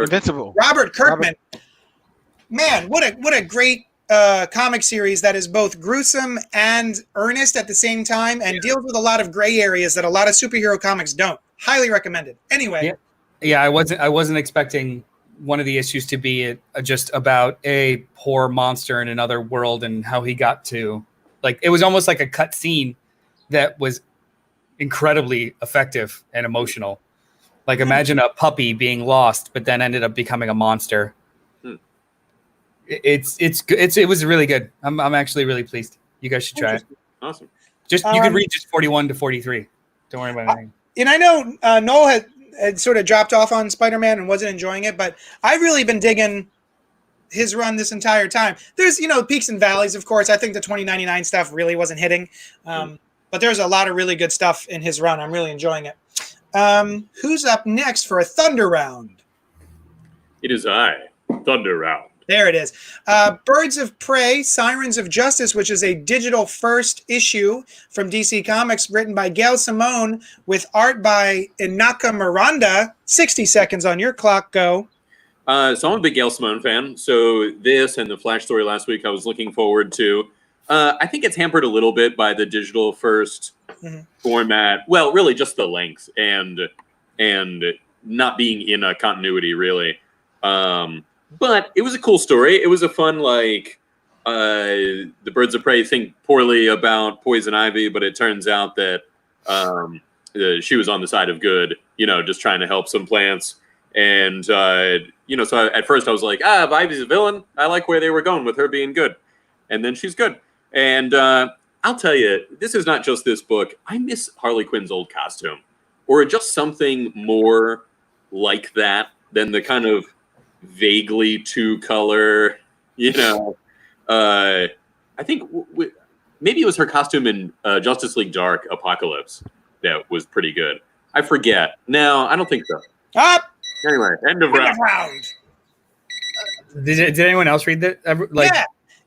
Kirkman. Man, what a great comic series that is both gruesome and earnest at the same time, and deals with a lot of gray areas that a lot of superhero comics don't. Highly recommended. Anyway. Yeah, I wasn't expecting one of the issues to be just about a poor monster in another world and how he got to, like, it was almost like a cut scene that was incredibly effective and emotional. Like, imagine a puppy being lost, but then ended up becoming a monster. It was really good. I'm actually really pleased. You guys should try it. Awesome. You could read just 41 to 43. Don't worry about anything. And I know Noel had sort of dropped off on Spider-Man and wasn't enjoying it, but I've really been digging his run this entire time. There's, peaks and valleys, of course. I think the 2099 stuff really wasn't hitting. But there's a lot of really good stuff in his run. I'm really enjoying it. Who's up next for a Thunder Round? It is I. Thunder Round. There it is. Birds of Prey, Sirens of Justice, which is a digital first issue from DC Comics, written by Gail Simone with art by Inaka Miranda. 60 seconds on your clock. Go. So I'm a big Gail Simone fan. So this and the Flash story last week I was looking forward to. I think it's hampered a little bit by the digital first format. Well, really just the length and not being in a continuity, really. But it was a cool story. It was a fun, like, the Birds of Prey think poorly about Poison Ivy, but it turns out that she was on the side of good, just trying to help some plants. And, so at first I was like, if Ivy's a villain, I like where they were going with her being good. And then she's good. And I'll tell you, this is not just this book. I miss Harley Quinn's old costume. Or just something more like that than the kind of vaguely two-color, I think maybe it was her costume in Justice League Dark Apocalypse that was pretty good. I forget. No, I don't think so. Up. Anyway, end of round. Did anyone else read that?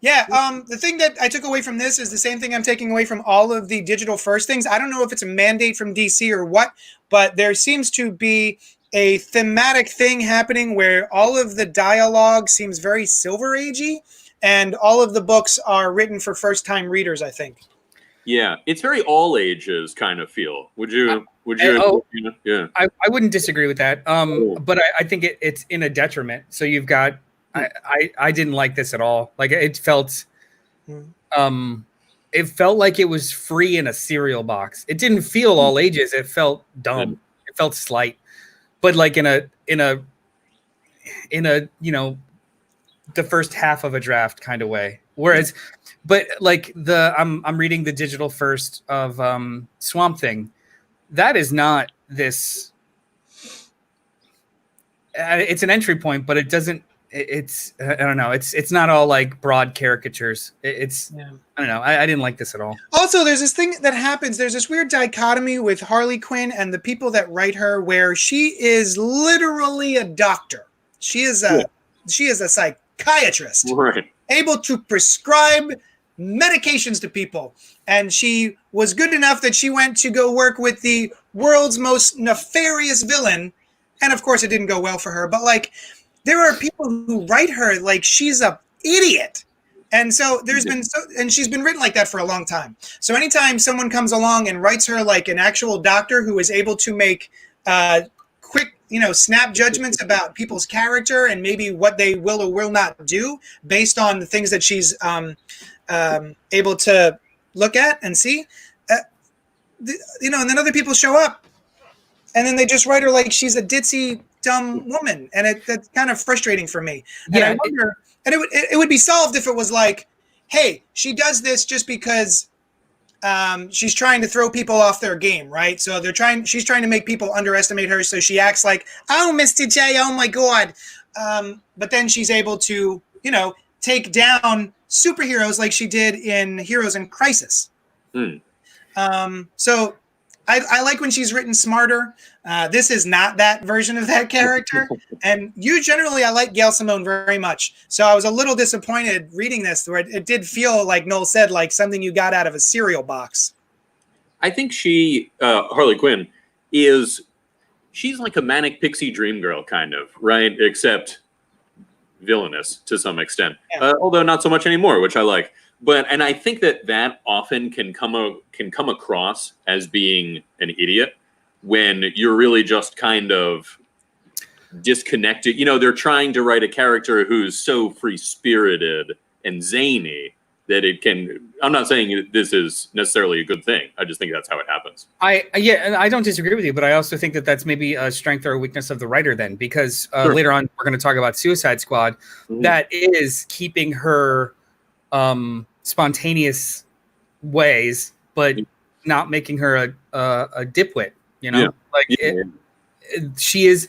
Yeah. The thing that I took away from this is the same thing I'm taking away from all of the digital first things. I don't know if it's a mandate from DC or what, but there seems to be a thematic thing happening where all of the dialogue seems very Silver Agey, and all of the books are written for first-time readers, I think. Yeah, it's very all ages kind of feel. Would you? Yeah. I wouldn't disagree with that. But I think it's in a detriment. So you've got. I didn't like this at all. Like it felt like it was free in a cereal box. It didn't feel all ages. It felt dumb. It felt slight. But like in a the first half of a draft kind of way. Whereas, but like I'm reading the digital first of Swamp Thing. That is not this. It's an entry point, but it doesn't. It's I don't know. It's not all like broad caricatures. I don't know. I didn't like this at all. Also, there's this thing that happens. There's this weird dichotomy with Harley Quinn and the people that write her, where she is literally a doctor. She is a psychiatrist, right, able to prescribe medications to people. And she was good enough that she went to go work with the world's most nefarious villain. And of course, it didn't go well for her. But like, there are people who write her like she's a idiot. And so and she's been written like that for a long time. So anytime someone comes along and writes her like an actual doctor who is able to make quick, snap judgments about people's character and maybe what they will or will not do based on the things that she's able to look at and see, and then other people show up and then they just write her like she's a ditzy, dumb woman, and that's kind of frustrating for me. And I wonder, and it would be solved if it was like, hey, she does this just because she's trying to throw people off their game, right? So she's trying to make people underestimate her, so she acts like, oh, Mr. J, oh my God. But then she's able to, take down superheroes like she did in Heroes in Crisis. So I like when she's written smarter. This is not that version of that character. And I like Gail Simone very much. So I was a little disappointed reading this, where it did feel, like Noel said, like something you got out of a cereal box. I think Harley Quinn, she's like a manic pixie dream girl kind of, right? Except villainous to some extent. Yeah. Although not so much anymore, which I like. And I think that often can come across as being an idiot when you're really just kind of disconnected. They're trying to write a character who's so free-spirited and zany that it can. I'm not saying this is necessarily a good thing. I just think that's how it happens. I don't disagree with you, but I also think that that's maybe a strength or a weakness of the writer then, because later on we're going to talk about Suicide Squad. Mm-hmm. That is keeping her spontaneous ways, but not making her a dipwit. She is.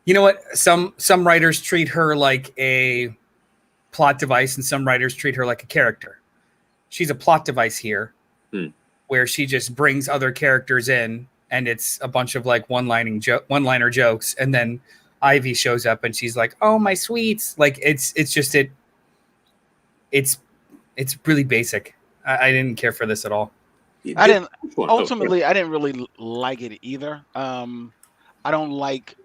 You know what? Some writers treat her like a plot device, and some writers treat her like a character. She's a plot device here, where she just brings other characters in, and it's a bunch of like one-liner jokes, and then Ivy shows up and she's like, "Oh, my sweets!" Like it's really basic. I didn't care for this at all. I didn't. Which one? Ultimately, I didn't really like it either. I don't like.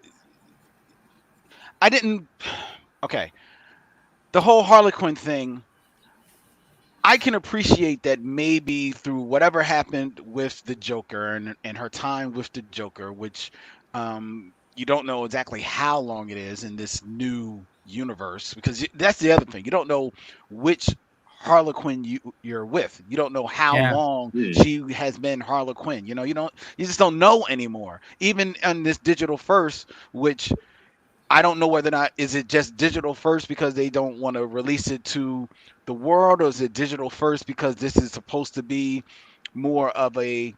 I didn't. Okay, the whole Harlequin thing. I can appreciate that maybe through whatever happened with the Joker and her time with the Joker, which you don't know exactly how long it is in this new universe, because that's the other thing. You don't know which Harlequin you're with. You don't know how Yeah. long she has been Harlequin. You just don't know anymore. Even on this digital first, which I don't know whether or not is it just digital first because they don't want to release it to the world, or is it digital first because this is supposed to be more of a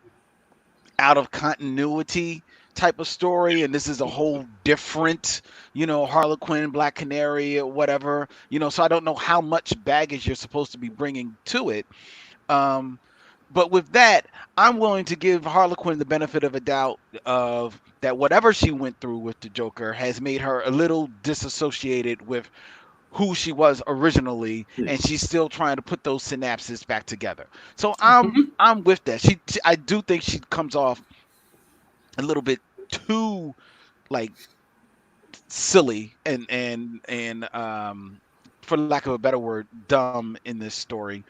out of continuity type of story, and this is a whole different, Harlequin, Black Canary, or whatever, so I don't know how much baggage you're supposed to be bringing to it. But with that, I'm willing to give Harlequin the benefit of a doubt of that whatever she went through with the Joker has made her a little disassociated with who she was originally, and she's still trying to put those synapses back together. So I'm with that. I do think she comes off a little bit too like silly and for lack of a better word, dumb in this story.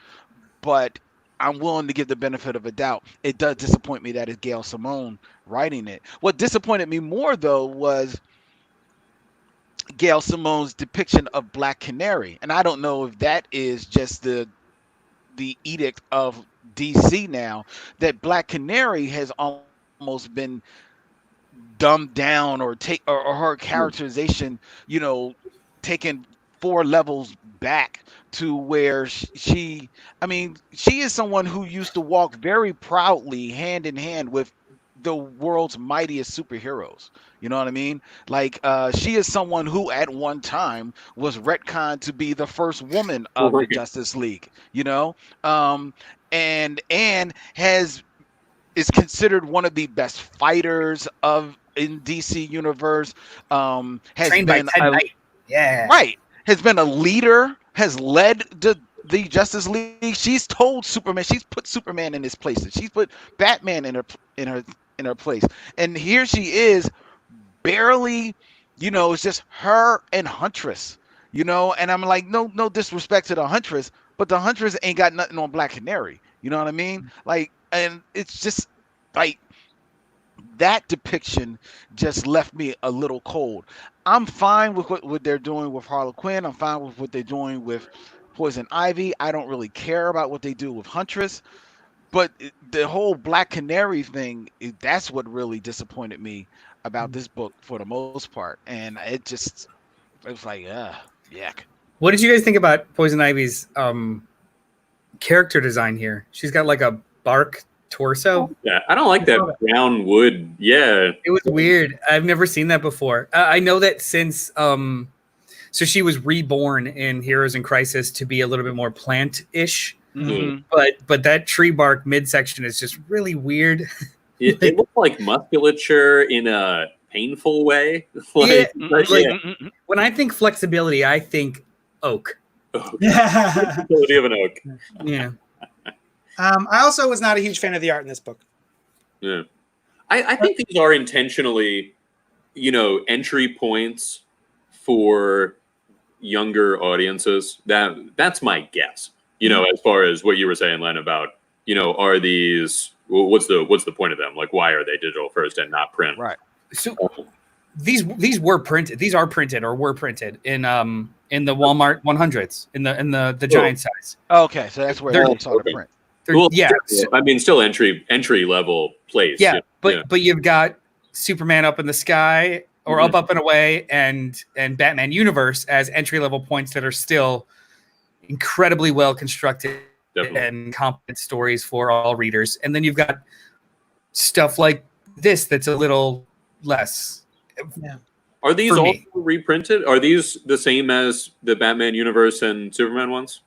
But I'm willing to give the benefit of a doubt. It does disappoint me that it's Gail Simone writing it. What disappointed me more, though, was Gail Simone's depiction of Black Canary. And I don't know if that is just the edict of DC now, that Black Canary has almost been dumbed down or her characterization, taken 4 levels back to where she is someone who used to walk very proudly hand in hand with the world's mightiest superheroes. You know what I mean? Like she is someone who at one time was retconned to be the first woman of the Justice League, and is considered one of the best fighters in DC universe. Has Trained been by Ted Knight. Yeah. Right. Has been a leader, has led the Justice League. She's told Superman, she's put Superman in his place. She's put Batman in her place. And here she is, barely, it's just her and Huntress, and I'm like, no disrespect to the Huntress, but the Huntress ain't got nothing on Black Canary. You know what I mean? Like, and it's just like that depiction just left me a little cold. I'm fine with what they're doing with Harlequin. I'm fine with what they're doing with Poison Ivy. I don't really care about what they do with Huntress. But the whole Black Canary thing, that's what really disappointed me about this book for the most part. And it was like, yuck. What did you guys think about Poison Ivy's character design here? She's got like a bark torso. Yeah, I don't like that brown wood. Yeah, it was weird. I've never seen that before. I know that since so she was reborn in Heroes in Crisis to be a little bit more plant-ish. Mm-hmm. But that tree bark midsection is just really weird. It looked like musculature in a painful way. When I think flexibility, I think oak. Flexibility of an oak. Yeah. I also was not a huge fan of the art in this book. Yeah, I think these are intentionally, entry points for younger audiences. That's my guess. As far as what you were saying, Len, about are these? What's the point of them? Like, why are they digital first and not print? Right. So these were printed. These are printed or were printed in the Walmart 100s in the giant size. Okay, so that's where they saw the print. Still entry level place. Yeah, but you've got Superman up in the sky or up and away, and Batman Universe as entry level points that are still incredibly well constructed and competent stories for all readers. And then you've got stuff like this that's a little less. Yeah. Are these also reprinted? Are these the same as the Batman Universe and Superman ones?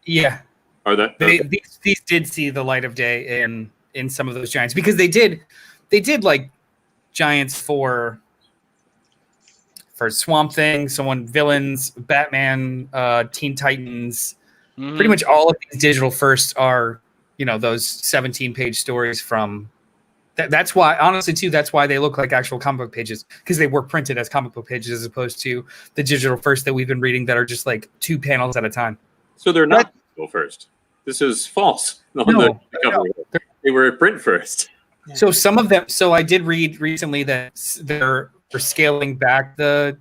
Yeah. Are they? These did see the light of day in some of those giants, because they did like giants for for Swamp Thing, someone villains, Batman, Teen Titans. Pretty much all of these digital firsts are, those 17-page stories from. That's why, honestly, too, that's why they look like actual comic book pages, because they were printed as comic book pages as opposed to the digital first that we've been reading that are just like 2 panels at a time. So they're not digital first. This is false. No. They were print first. So some of them. So I did read recently that they're scaling back the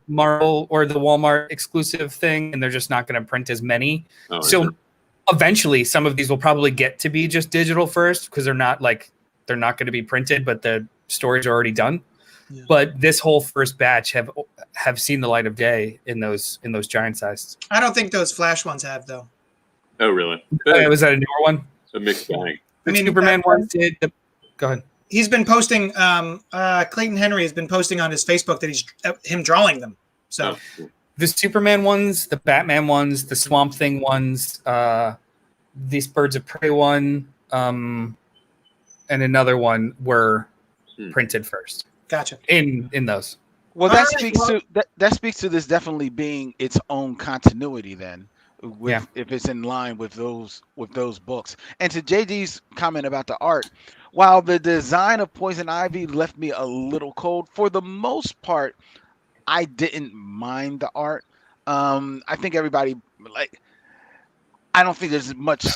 Marvel or the Walmart exclusive thing, and they're just not going to print as many. Eventually, some of these will probably get to be just digital first because they're not going to be printed, but the stories are already done. Yeah. But this whole first batch have seen the light of day in those giant sized. I don't think those Flash ones have though. Oh really? Was that a newer one? A mixed bag. The Superman one did. Go ahead. He's been posting. Clayton Henry has been posting on his Facebook that he's him drawing them. So. Oh. The Superman ones, the Batman ones, the Swamp Thing ones, these Birds of Prey one, and another one were printed first. Gotcha. In those. Well, that speaks to this definitely being its own continuity then, if it's in line with those books. And to JD's comment about the art, while the design of Poison Ivy left me a little cold, for the most part, I didn't mind the art. I think everybody I don't think there's much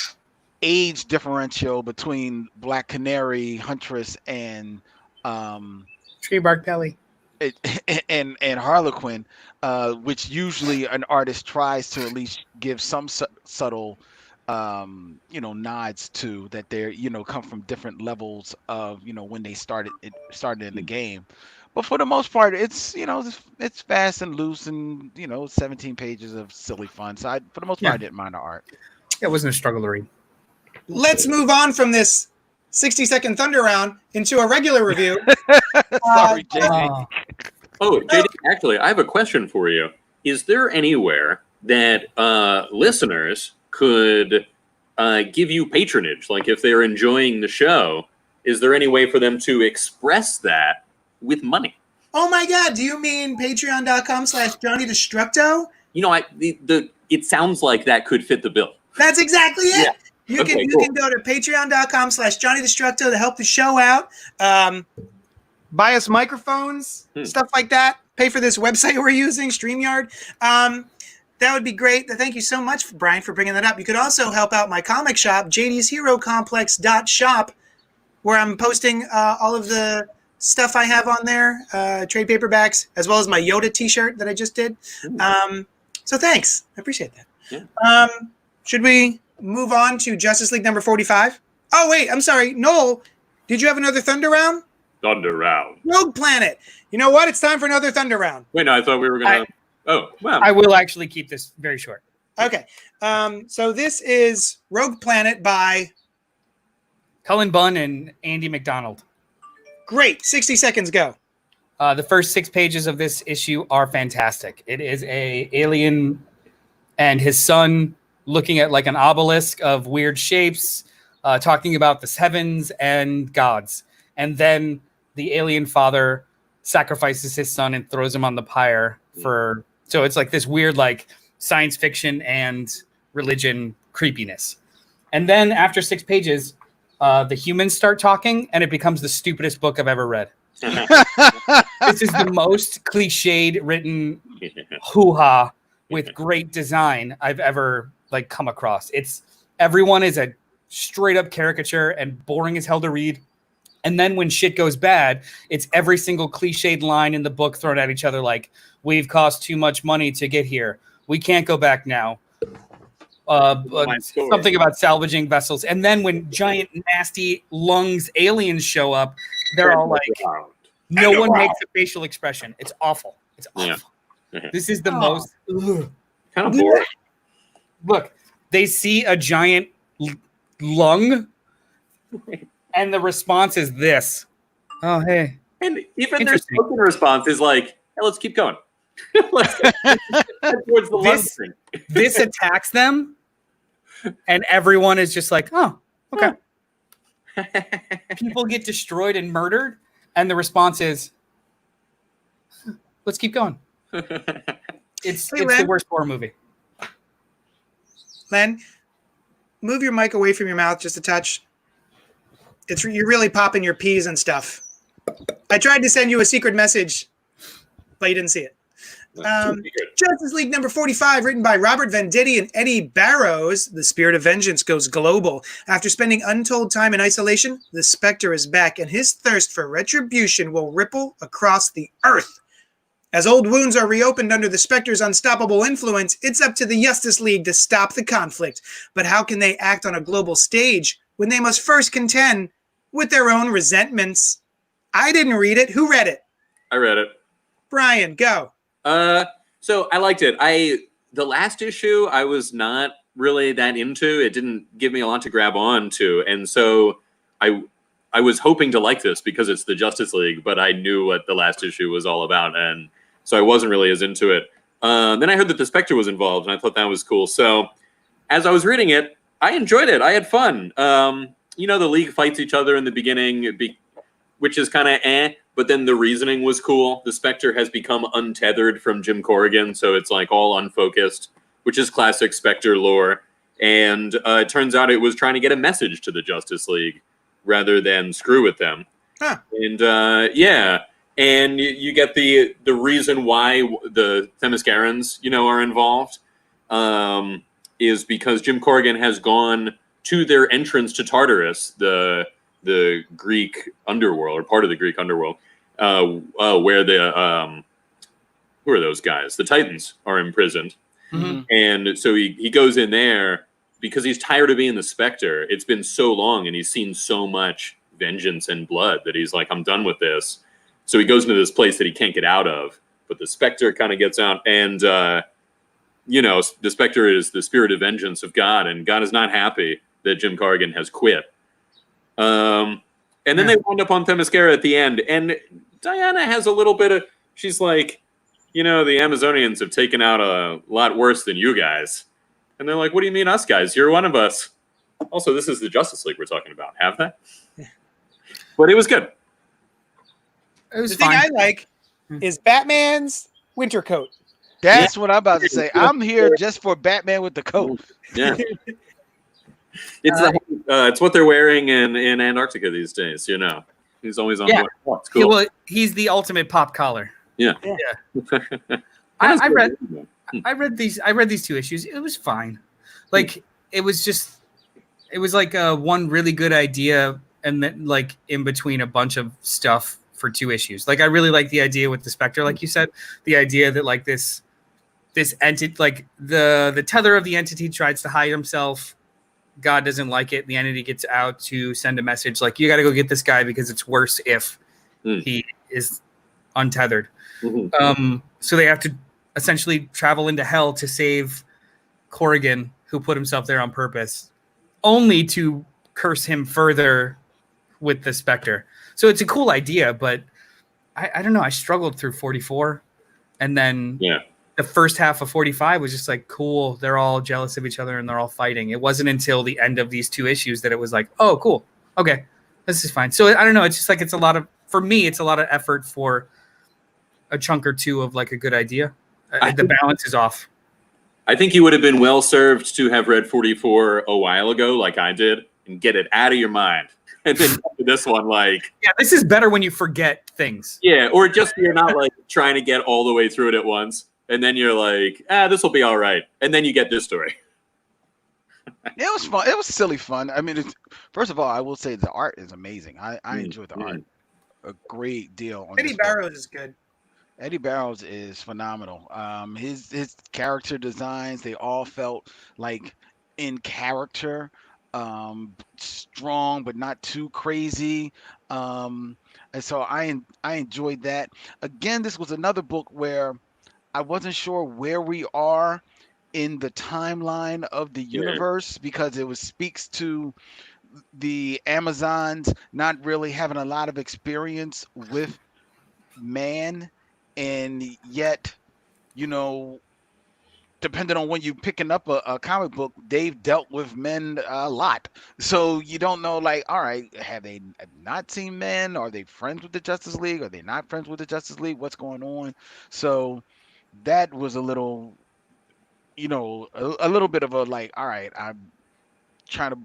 age differential between Black Canary, Huntress, and Treebark Pelly, and Harlequin, which usually an artist tries to at least give some subtle, nods to that they're come from different levels of when they started in the game. But for the most part, it's it's fast and loose and 17 pages of silly fun. So for the most part, I didn't mind the art. It wasn't a struggle to read. Let's move on from this 60-second Thunder Round into a regular review. Sorry, JD. JD, actually, I have a question for you. Is there anywhere that listeners could give you patronage? Like if they're enjoying the show, is there any way for them to express that with money? Oh my God! Do you mean patreon.com/Johnny Destructo? It sounds like that could fit the bill. That's exactly it. Yeah. You can go to patreon.com/Johnny Destructo to help the show out. Buy us microphones, stuff like that. Pay for this website we're using, StreamYard. That would be great. Thank you so much, Brian, for bringing that up. You could also help out my comic shop, JD'sHeroComplex.shop, where I'm posting all of the stuff I have on there, trade paperbacks, as well as my Yoda t-shirt that I just did. So thanks. I appreciate that. Yeah. Should we move on to Justice League number 45? Oh, wait, I'm sorry. Noel, did you have another Thunder Round? Thunder Round. Rogue Planet. You know what? It's time for another Thunder Round. Wait, no, I thought we were going to... Oh, wow. I will actually keep this very short. Okay. So this is Rogue Planet by... Cullen Bunn and Andy McDonald. Great. 60 seconds, go. The first 6 pages of this issue are fantastic. It is a alien and his son looking at like an obelisk of weird shapes, talking about the heavens and gods. And then the alien father sacrifices his son and throws him on the pyre for... So it's like this weird like science fiction and religion creepiness. And then after 6 pages, the humans start talking and it becomes the stupidest book I've ever read. This is the most cliched written hoo-ha with great design I've ever like come across. Everyone is a straight up caricature and boring as hell to read. And then when shit goes bad, it's every single cliched line in the book thrown at each other like, we've cost too much money to get here. We can't go back now. Something about salvaging vessels. And then when giant, nasty lungs aliens show up, they're all like, no one makes a facial expression. It's awful. It's awful. Yeah. This is the most... Kind of boring. Look, they see a giant lung, and the response is this. Oh, hey. And even their spoken response is like, hey, let's keep going. Let's get towards the lung thing. This attacks them, and everyone is just like, oh, okay. People get destroyed and murdered, and the response is, let's keep going. It's the Len. worst horror movie. Len, move your mic away from your mouth just a touch. You're really popping your P's and stuff. I tried to send you a secret message, but you didn't see it. Justice League number 45, written by Robert Venditti and Eddie Barrows. The spirit of vengeance goes global. After spending untold time in isolation, the Spectre is back, and his thirst for retribution will ripple across the earth. As old wounds are reopened under the Spectre's unstoppable influence, it's up to the Justice League to stop the conflict. But how can they act on a global stage when they must first contend with their own resentments? I didn't read it. Who read it? I read it. Brian, go. So I liked it. The last issue I was not really that into. It didn't give me a lot to grab on to, and so I was hoping to like this because it's the Justice League, but I knew what the last issue was all about, and so I wasn't really as into it. Then I heard that the Spectre was involved, and I thought that was cool. So as I was reading it, I enjoyed it. I had fun. The League fights each other in the beginning, which is kind of but then the reasoning was cool. The Spectre has become untethered from Jim Corrigan, so it's like all unfocused, which is classic Spectre lore. And it turns out it was trying to get a message to the Justice League rather than screw with them. Huh. And and you get the reason why the Themyscirans, are involved, is because Jim Corrigan has gone to their entrance to Tartarus, the Greek underworld, or part of the Greek underworld, where the who are those guys? The Titans are imprisoned. Mm-hmm. And so he goes in there because he's tired of being the Spectre. It's been so long and he's seen so much vengeance and blood that he's like, I'm done with this. So he goes into this place that he can't get out of, but the Spectre kind of gets out, and the Spectre is the spirit of vengeance of God, and God is not happy that Jim Corrigan has quit. And then they wound up on Themyscira at the end, and Diana has a little bit of, she's like, the Amazonians have taken out a lot worse than you guys. And they're like, what do you mean us guys? You're one of us. Also, this is the Justice League we're talking about. Have that? But it was good. It was the thing I like is Batman's winter coat. That's what I'm about to say. I'm here just for Batman with the coat. Yeah. It's what they're wearing in Antarctica these days, He's always on board. Oh, it's cool. Well, he's the ultimate pop collar. Yeah. I read these two issues. It was fine. Like it was like one really good idea, and then like in between a bunch of stuff for two issues. Like I really like the idea with the Spectre, like you said, the idea that like this entity, like the tether of the entity tries to hide himself. God doesn't like it. The entity gets out to send a message like, you got to go get this guy because it's worse if he is untethered. Mm-hmm. So they have to essentially travel into hell to save Corrigan, who put himself there on purpose, only to curse him further with the Spectre. So it's a cool idea, but I don't know. I struggled through 44, and then the first half of 45 was just like, cool. They're all jealous of each other and they're all fighting. It wasn't until the end of these two issues that it was like, oh, cool. Okay, this is fine. So I don't know. It's just like, for me, it's a lot of effort for a chunk or two of like a good idea. The balance is off. I think you would have been well served to have read 44 a while ago, like I did, and get it out of your mind. And then this one, this is better when you forget things. Yeah, or just you're not like trying to get all the way through it at once. And then you're like, this will be all right. And then you get this story. It was fun. It was silly fun. I mean, first of all, I will say the art is amazing. I enjoyed the art a great deal. On Eddie Barrows is good. Eddie Barrows is phenomenal. His character designs, they all felt like in character, strong but not too crazy. And so I enjoyed that. Again, this was another book where I wasn't sure where we are in the timeline of the universe because it speaks to the Amazons not really having a lot of experience with man, and yet, depending on when you're picking up a comic book, they've dealt with men a lot. So you don't know, like, all right, have they not seen men? Are they friends with the Justice League? Are they not friends with the Justice League? What's going on? So that was a little, a little bit of a like, all right, I'm trying to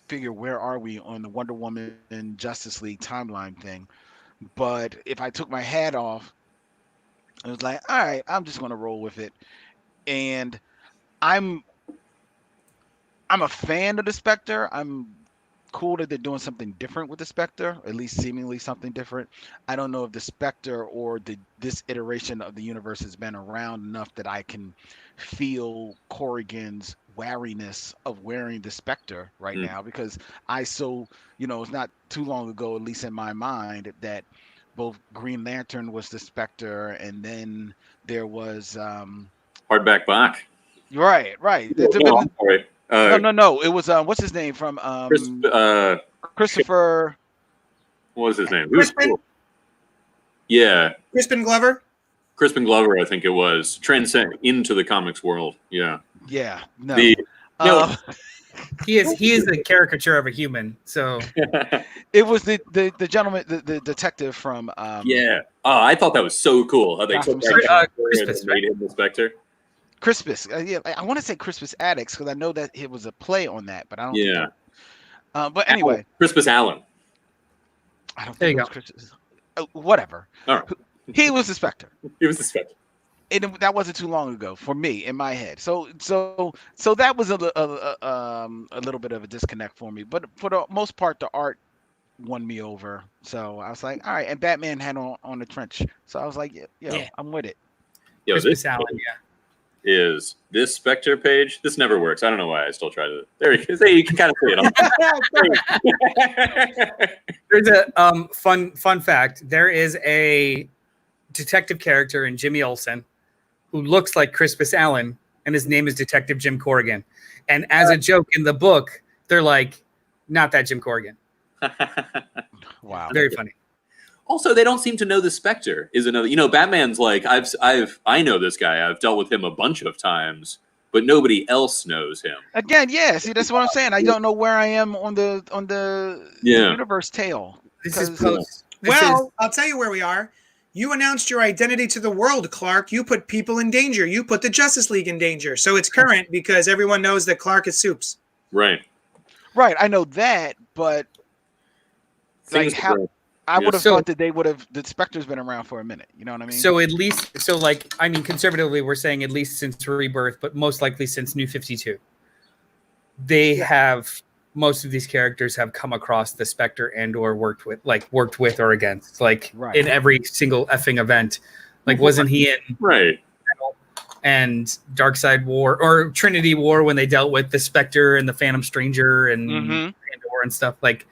figure where are we on the Wonder Woman and Justice League timeline thing. But if I took my hat off, it was like, all right, I'm just gonna roll with it. And I'm a fan of the Spectre. I'm cool that they're doing something different with the Spectre, at least seemingly something different. I don't know if the Spectre or this iteration of the universe has been around enough that I can feel Corrigan's wariness of wearing the Spectre right now, because it's not too long ago, at least in my mind, that both Green Lantern was the Spectre, and then there was Hardback Bach. Right. No, I'm sorry. No. It was what's his name from Christopher. What was his name? Crispin? Cool. Yeah, Crispin Glover. Crispin Glover, I think it was. Transcend into the comics world. Yeah. Yeah. No. He is a caricature of a human. So it was the gentleman, the detective from. Yeah. Oh, I thought that was so cool how they took that Crispus, and made him the Spectre. Crispus. Yeah, I want to say Crispus Attucks because I know that it was a play on that, but I don't. Yeah. But anyway, Crispus Allen. I don't there think you it was Crispus. Whatever. All right. He was the Spectre. He was the Spectre. And that wasn't too long ago for me in my head. So that was a little bit of a disconnect for me. But for the most part, the art won me over. So I was like, all right. And Batman had on the trench. So I was like, yeah. I'm with it. Yo, Crispus Allen, is this Spectre page. This never works. I don't know why I still try to. There you go. You can kind of see it. There's a fun fact. There is a detective character in Jimmy Olsen who looks like Crispus Allen, and his name is Detective Jim Corrigan. And as a joke in the book, they're like, not that Jim Corrigan. Wow. Very funny. Also, they don't seem to know the Spectre is another. Batman's like, I know this guy. I've dealt with him a bunch of times, but nobody else knows him. Again, yeah. See, that's what I'm saying. I don't know where I am on the universe tail. This is post. I'll tell you where we are. You announced your identity to the world, Clark. You put people in danger. You put the Justice League in danger. So it's current because everyone knows that Clark is Soups. Right. Right. I know that, but like how I would have thought that the Spectre's been around for a minute. You know what I mean? So conservatively, we're saying at least since Rebirth, but most likely since New 52. Most of these characters have come across the Spectre and or worked with or against, in every single effing event. Like, wasn't he in right and Darkseid War or Trinity War when they dealt with the Spectre and the Phantom Stranger and Pandora and stuff? Like,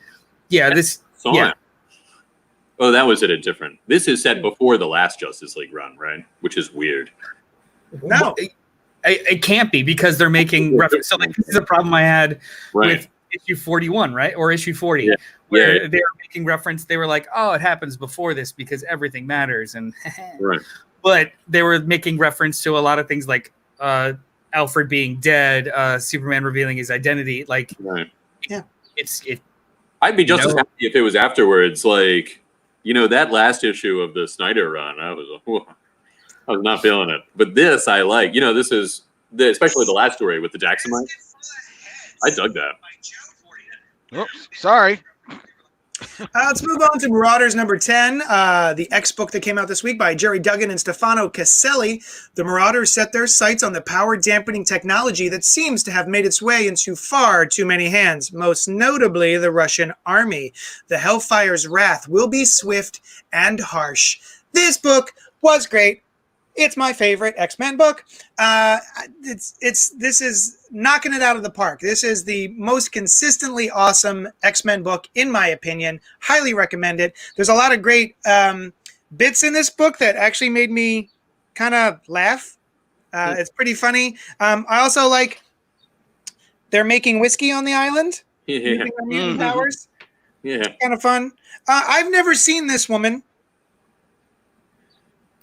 Oh, that was at a different. This is set before the last Justice League run, right? Which is weird. No, it can't be because they're making reference. So this is a problem I had with issue 41, right? Or issue 40, where they were making reference. They were like, oh, it happens before this because everything matters. And but they were making reference to a lot of things like Alfred being dead, Superman revealing his identity. Like, I'd be just as happy if it was afterwards. Like, that last issue of the Snyder run, I was not feeling it. But this, I like. This is especially the last story with the Jacksonite. I dug that. Oops, sorry. Let's move on to Marauders number 10, the X book that came out this week by Jerry Duggan and Stefano Caselli. The Marauders set their sights on the power dampening technology that seems to have made its way into far too many hands, most notably the Russian army. The Hellfire's wrath will be swift and harsh. This book was great. It's my favorite X-Men book. This is knocking it out of the park. This is the most consistently awesome X-Men book, in my opinion. Highly recommend it. There's a lot of great bits in this book that actually made me kind of laugh. It's pretty funny. I also like they're making whiskey on the island. Using their mutant powers. Yeah. It's kind of fun. I've never seen this woman.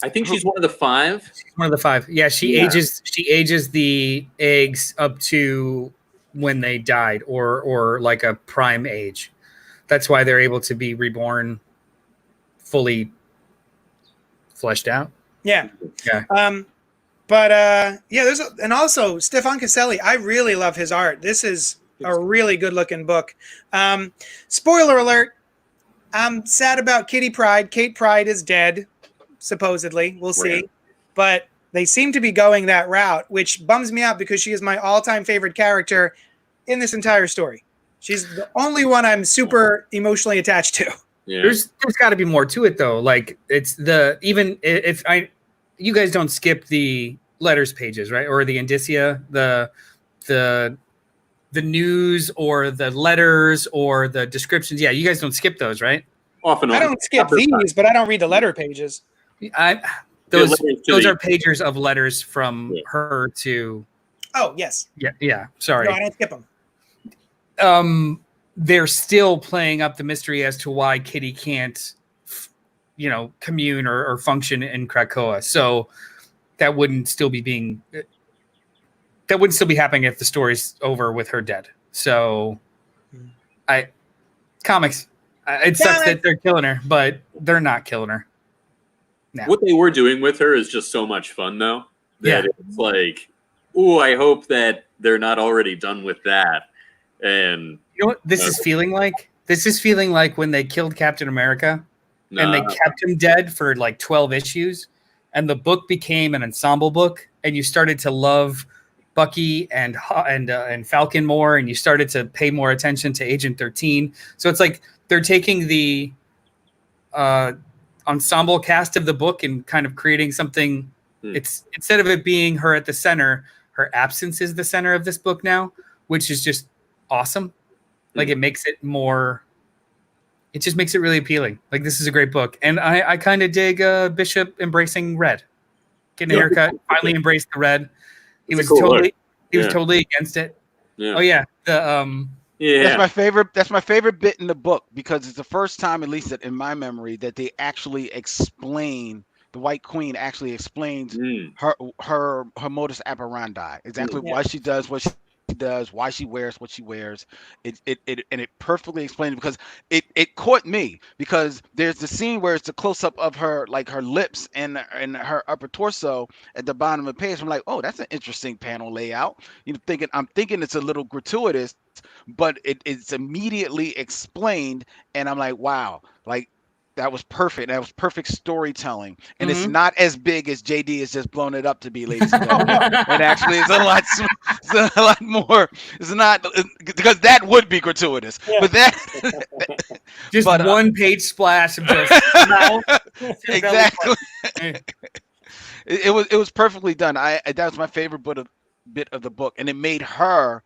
I think she's one of the 5. She's one of the 5. Yeah, she ages the eggs up to when they died, or like a prime age. That's why they're able to be reborn fully fleshed out. Yeah. Yeah. And also Stefan Caselli. I really love his art. This is a really good looking book. Spoiler alert. I'm sad about Kitty Pryde. Kate Pryde is dead, supposedly. We'll see. Right. But they seem to be going that route, which bums me out because she is my all-time favorite character in this entire story. She's the only one I'm super emotionally attached to. Yeah. There's got to be more to it though. Like it's you guys don't skip the letters pages, right? Or the indicia, the news or the letters or the descriptions. Yeah, you guys don't skip those, right? Often I don't skip these, but I don't read the letter pages. Those are pages of letters from her to. Oh yes. Yeah. Sorry. No, I don't skip them. They're still playing up the mystery as to why Kitty can't, commune or function in Krakoa. So that wouldn't still be happening if the story's over with her dead. So comics. It sucks that they're killing her, but they're not killing her. No. What they were doing with her is just so much fun, though. That it's like, ooh, I hope that they're not already done with that. And you know what this is feeling like? This is feeling like when they killed Captain America and they kept him dead for like 12 issues, and the book became an ensemble book, and you started to love Bucky and Falcon more, and you started to pay more attention to Agent 13. So it's like they're taking the ensemble cast of the book and kind of creating something. It's instead of it being her at the center, her absence is the center of this book now, which is just awesome. Like it makes it more. It just makes it really appealing. Like this is a great book, and I kind of dig Bishop embracing red, getting a haircut, finally embraced the red. He was totally against it. Yeah. Oh yeah, That's my favorite bit in the book because it's the first time, at least in my memory, that they actually explain. The White Queen actually explains her modus operandi, exactly why she does what she does, why she wears what she wears. It perfectly explains because it caught me because there's the scene where it's a close up of her her lips and her upper torso at the bottom of the page. I'm like, oh, that's an interesting panel layout. I'm thinking it's a little gratuitous, but it's immediately explained, and I'm like, wow, that was perfect. That was perfect storytelling. And it's not as big as JD has just blown it up to be, ladies and gentlemen. It actually is a lot more. It's not, because that would be gratuitous. Yeah. But that just one page splash of just exactly. It was perfectly done. That was my favorite bit of the book, and it made her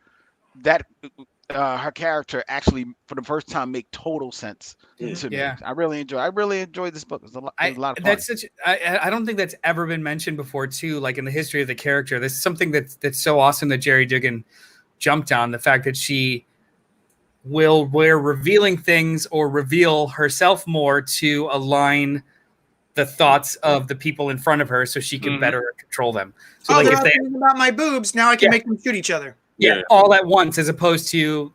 her character actually for the first time make total sense to me. I really enjoyed this book. It was a lot of fun. I don't think that's ever been mentioned before too, like in the history of the character. This is something that's so awesome that Jerry Dugan jumped on, the fact that she will wear revealing things or reveal herself more to align the thoughts of the people in front of her so she can better control them. So they're all thinking about my boobs, now I can make them shoot each other. Yeah, all at once, as opposed to,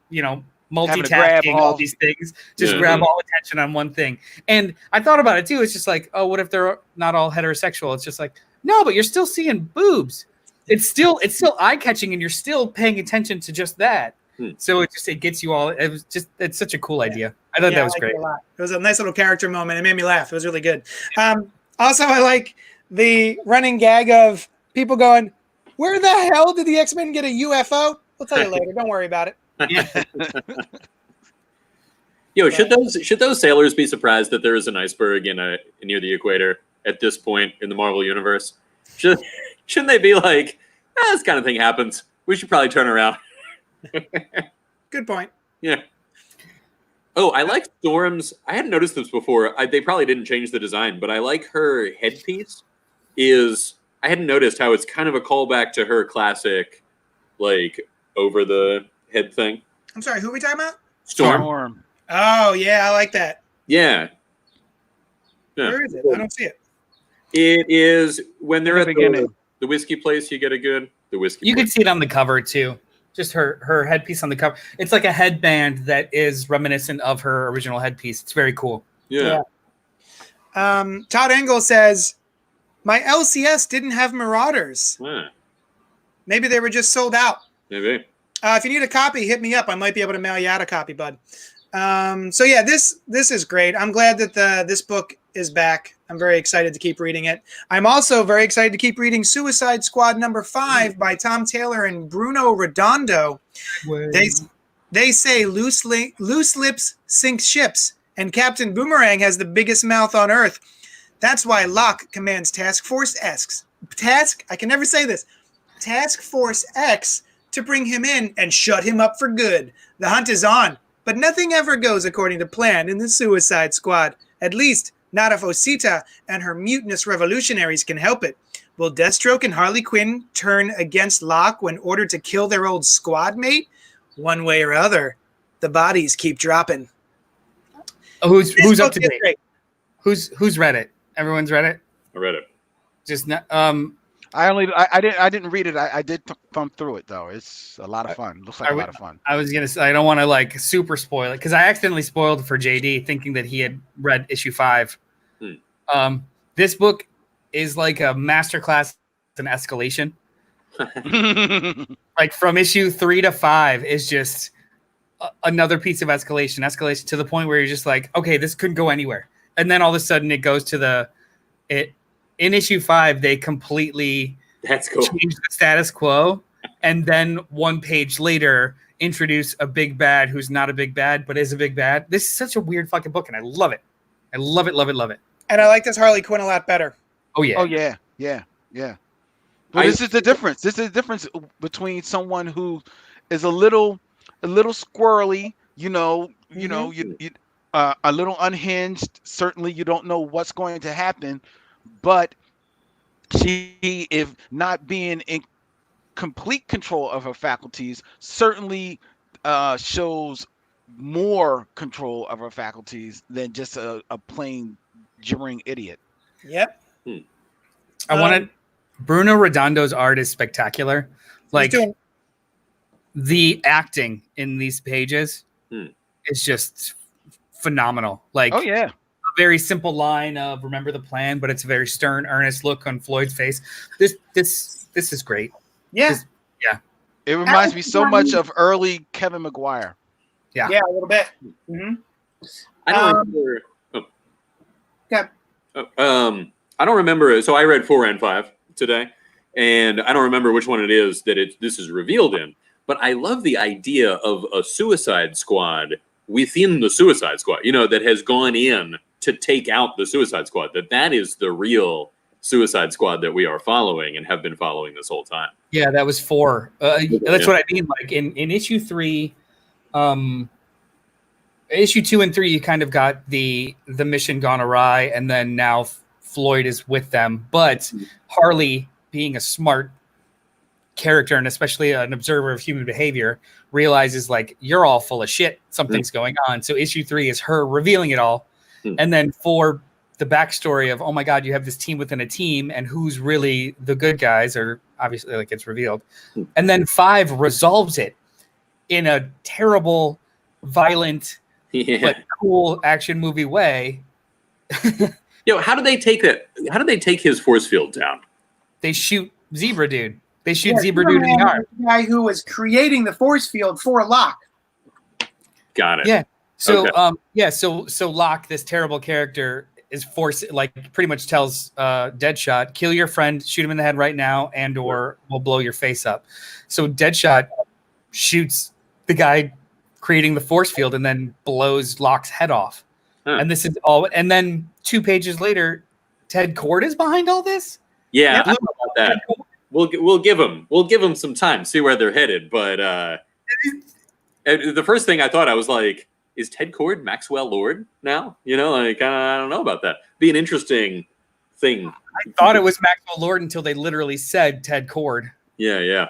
multitasking all these things. Just grab all attention on one thing. And I thought about it too. It's just like, oh, what if they're not all heterosexual? It's just like, no, but you're still seeing boobs. It's still eye-catching, and you're still paying attention to just that. So it gets you all. It's such a cool idea. I thought that was great. It was a nice little character moment. It made me laugh. It was really good. Also, I like the running gag of people going, where the hell did the X-Men get a UFO? We'll tell you later. Don't worry about it. Yo, should those sailors be surprised that there is an iceberg near the equator at this point in the Marvel universe? Shouldn't they be like, this kind of thing happens. We should probably turn around. Good point. Yeah. Oh, I like Storm's. I hadn't noticed this before. They probably didn't change the design, but I like her headpiece. I hadn't noticed how it's kind of a callback to her classic, over the head thing. I'm sorry, who are we talking about? Storm. Oh yeah, I like that. Yeah. Where is it? I don't see it. It is when they're In at the beginning. the whiskey place. You get the whiskey. You place. can see it on the cover too. Just her headpiece on the cover. It's like a headband that is reminiscent of her original headpiece. It's very cool. Yeah. Todd Engel says, my LCS didn't have Marauders. Yeah. Maybe they were just sold out. Maybe. If you need a copy, hit me up. I might be able to mail you out a copy, bud. So yeah, this is great. I'm glad that this book is back. I'm very excited to keep reading it. I'm also very excited to keep reading Suicide Squad #5 by Tom Taylor and Bruno Redondo. They say loose lips sink ships, and Captain Boomerang has the biggest mouth on Earth. That's why Locke commands Task Force X. I can never say this. Task Force X to bring him in and shut him up for good. The hunt is on, but nothing ever goes according to plan in the Suicide Squad. At least, not if Osita and her mutinous revolutionaries can help it. Will Deathstroke and Harley Quinn turn against Locke when ordered to kill their old squad mate? One way or other, the bodies keep dropping. Who's up to date? Who's read it? Everyone's read it. I read it. Just not, I didn't read it. I did thumb through it though. It's a lot of fun. Looks like a lot of fun. I was gonna say I don't want to like super spoil it because I accidentally spoiled for JD thinking that he had read issue 5. This book is like a masterclass in escalation. Like from issue 3 to 5 is just another piece of escalation to the point where you're just like, okay, this couldn't go anywhere, and then all of a sudden it goes to in issue 5 they completely That's cool. change the status quo, and then one page later introduce a big bad who's not a big bad but is a big bad. This is such a weird fucking book, and I love it. I love it. And I like this Harley Quinn a lot better. Oh yeah. But this is the difference. This is the difference between someone who is a little squirrely, you a little unhinged. Certainly, you don't know what's going to happen, but she, if not being in complete control of her faculties, certainly shows more control of her I than just a plain gibbering idiot. Yep. I wanted Bruno Redondo's art is spectacular. Like the acting in these pages is just phenomenal. Like, oh yeah, a very simple line of "remember the plan," but it's a very stern, earnest look on Floyd's face. This is great. Yeah. It reminds me so much of early Kevin McGuire. Yeah, a little bit. Mm-hmm. I don't remember. Yeah. I don't remember. So I read 4 and 5 today, and I don't remember which one it is that this is revealed in. But I love the idea of a Suicide Squad within the Suicide Squad. That has gone in to take out the Suicide Squad. That is the real Suicide Squad that we are following and have been following this whole time. Yeah, that was 4. That's what I mean. Like in issue 3, issue 2 and 3, you kind of got the mission gone awry, and then now Floyd is with them. But Harley, being a smart character and especially an observer of human behavior, realizes like you're all full of shit. Something's going on. So issue 3 is her revealing it all, and then 4. The backstory of, oh my God, you have this team within a team, and who's really the good guys, or obviously like it's revealed. And then 5 resolves it in a terrible, violent, but cool action movie way. How do they take that? How do they take his force field down? They shoot Zebra Dude. They shoot Zebra Dude in the arm. The guy who was creating the force field for Locke. Got it. Yeah. So, okay. So Locke, this terrible character, is pretty much tells Deadshot, kill your friend, shoot him in the head right now, and or we'll blow your face up. So Deadshot shoots the guy creating the force field and then blows Locke's head off. And this is all. And then 2 pages later, Ted Kord is behind all this. Yeah, I don't know about that. We'll give him some time, see where they're headed. But the first thing I thought, I was like, is Ted Kord Maxwell Lord now? I don't know about that. Be an interesting thing. I thought it was Maxwell Lord until they literally said Ted Kord. Yeah.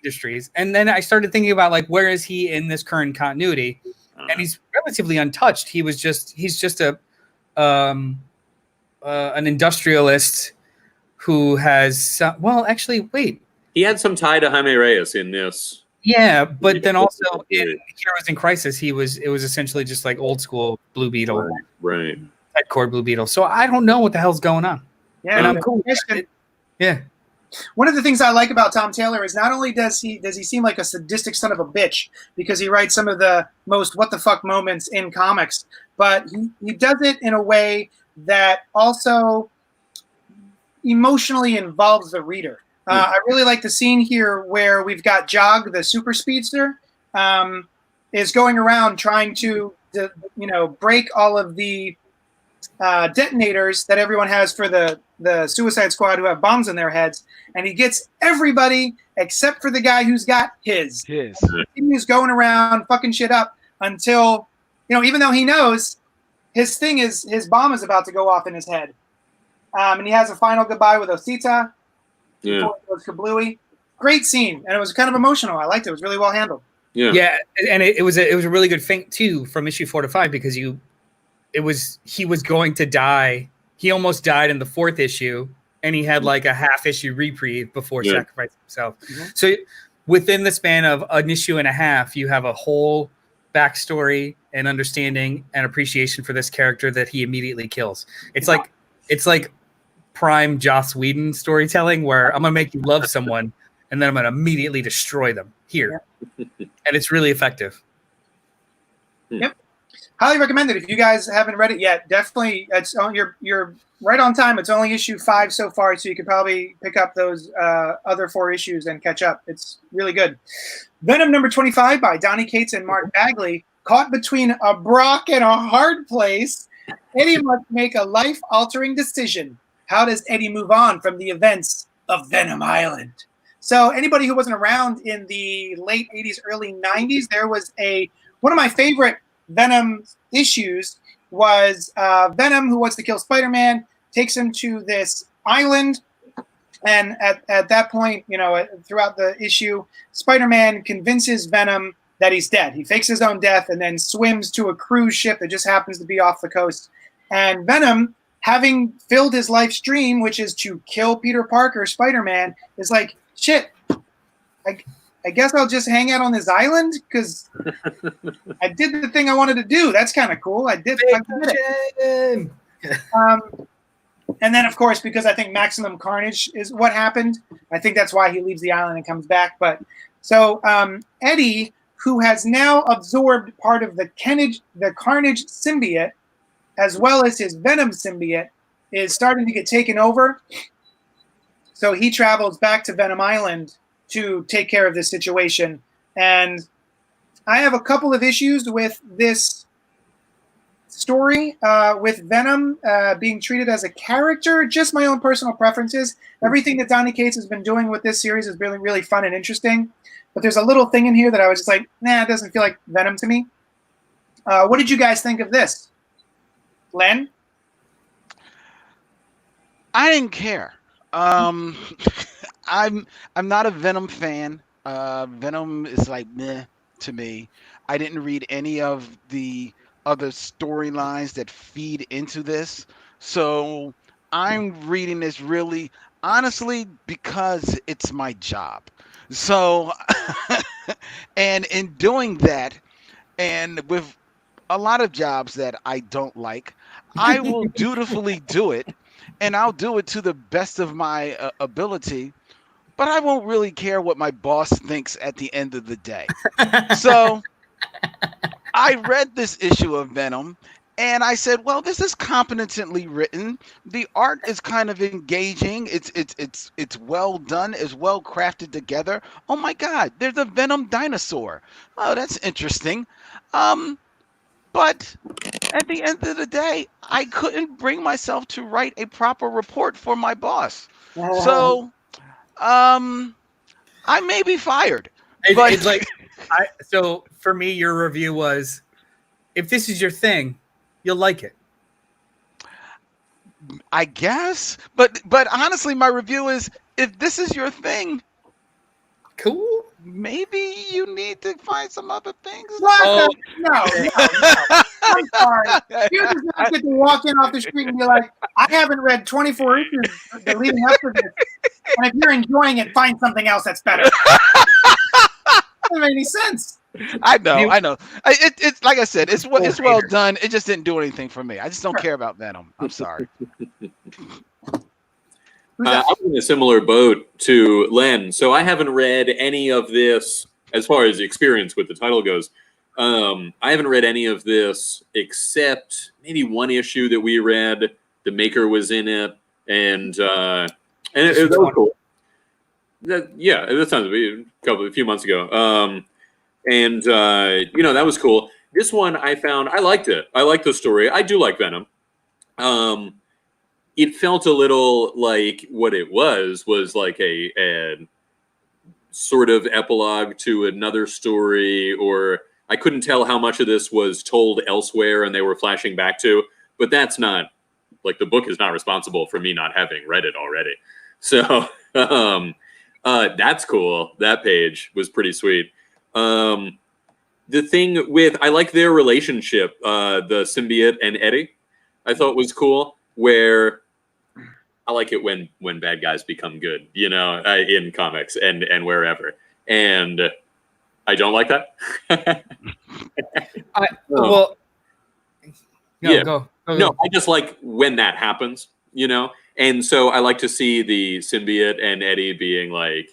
Industries. And then I started thinking about like, where is he in this current continuity? And he's relatively untouched. He's just an industrialist who has well, actually, wait. He had some tie to Jaime Reyes in this. Yeah, but then also in Heroes in Crisis, it was essentially just like old school Blue Beetle, right? Headcore Blue Beetle. So I don't know what the hell's going on. Yeah, and I'm cool. Yeah. One of the things I like about Tom Taylor is not only does he seem like a sadistic son of a bitch because he writes some of the most what the fuck moments in comics, but he does it in a way that also emotionally involves the reader. I really like the scene here where we've got Jog, the super speedster, is going around trying to break all of the detonators that everyone has for the Suicide Squad who have bombs in their heads, and he gets everybody except for the guy who's got his. He's going around fucking shit up until, even though he knows his bomb is about to go off in his head. And he has a final goodbye with Osita. Before it goes kablooey. Great scene, and it was kind of emotional. I liked it. It was really well handled. Yeah, and it was a really good feint too from issue 4 to 5 because he was going to die. He almost died in the 4th issue, and he had like a half issue reprieve before sacrificing himself. So within the span of an issue and a half, you have a whole backstory and understanding and appreciation for this character that he immediately kills. It's like prime Joss Whedon storytelling where I'm gonna make you love someone and then I'm gonna immediately destroy them here. And it's really effective. Yep. Highly recommend it. If you guys haven't read it yet, definitely you're right on time. It's only issue 5 so far, so you could probably pick up those other 4 issues and catch up. It's really good. Venom number 25 by Donny Cates and Mark Bagley. Caught between a rock and a hard place, Eddie must make a life-altering decision. How does Eddie move on from the events of Venom Island? So anybody who wasn't around in the late 80s, early 90s, there was one of my favorite Venom issues was Venom, who wants to kill Spider-Man, takes him to this island. And at that point, throughout the issue, Spider-Man convinces Venom that he's dead. He fakes his own death and then swims to a cruise ship that just happens to be off the coast. And Venom, having filled his life's dream, which is to kill Peter Parker, Spider-Man, is like, shit, I guess I'll just hang out on this island because I did the thing I wanted to do. That's kind of cool. I did it. And then, of course, because I think Maximum Carnage is what happened, I think that's why he leaves the island and comes back. But so Eddie, who has now absorbed part of the Carnage symbiote, as well as his Venom symbiote, is starting to get taken over. So he travels back to Venom Island to take care of this situation. And I have a couple of issues with this story, with Venom being treated as a character, just my own personal preferences. Everything that Donny Cates has been doing with this series is really, really fun and interesting. But there's a little thing in here that I was just like, nah, it doesn't feel like Venom to me. What did you guys think of this? Len? I didn't care. I'm not a Venom fan. Venom is like meh to me. I didn't read any of the other storylines that feed into this. So I'm reading this really honestly because it's my job. So and in doing that, and with a lot of jobs that I don't like, I will dutifully do it, and I'll do it to the best of my ability, but I won't really care what my boss thinks at the end of the day. So I read this issue of Venom, and I said, well, this is competently written. The art is kind of engaging. It's well done. It's well crafted together. Oh my God, there's a Venom dinosaur. Oh, that's interesting. But at the end of the day, I couldn't bring myself to write a proper report for my boss. So, I may be fired. But It's like, so for me, your review was, if this is your thing, you'll like it. I guess. But honestly, my review is, if this is your thing, cool. maybe you need to find some other things. What? Oh. No. I'm sorry. You just not get to walk in off the street and be like, I haven't read 24 issues leading up to this. And if you're enjoying it, find something else that's better. Doesn't make any sense. I know. It's like I said, it's well done. It just didn't do anything for me. I just don't care about Venom. I'm sorry. I'm in a similar boat to Len, so I haven't read any of this as far as experience with the title goes. I haven't read any of this except maybe one issue that we read. The Maker was in it, and that was cool. That sounds a few months ago. That was cool. This one I found, I liked it. I liked the story. I do like Venom. It felt a little like what it was like a sort of epilogue to another story, or I couldn't tell how much of this was told elsewhere and they were flashing back to, but that's not, like, the book is not responsible for me not having read it already. So that's cool. That page was pretty sweet. The thing with, I like their relationship, the symbiote and Eddie, I thought was cool, where I like it when bad guys become good, in comics and wherever. And I don't like that. Go. No, I just like when that happens, And so I like to see the symbiote and Eddie being like,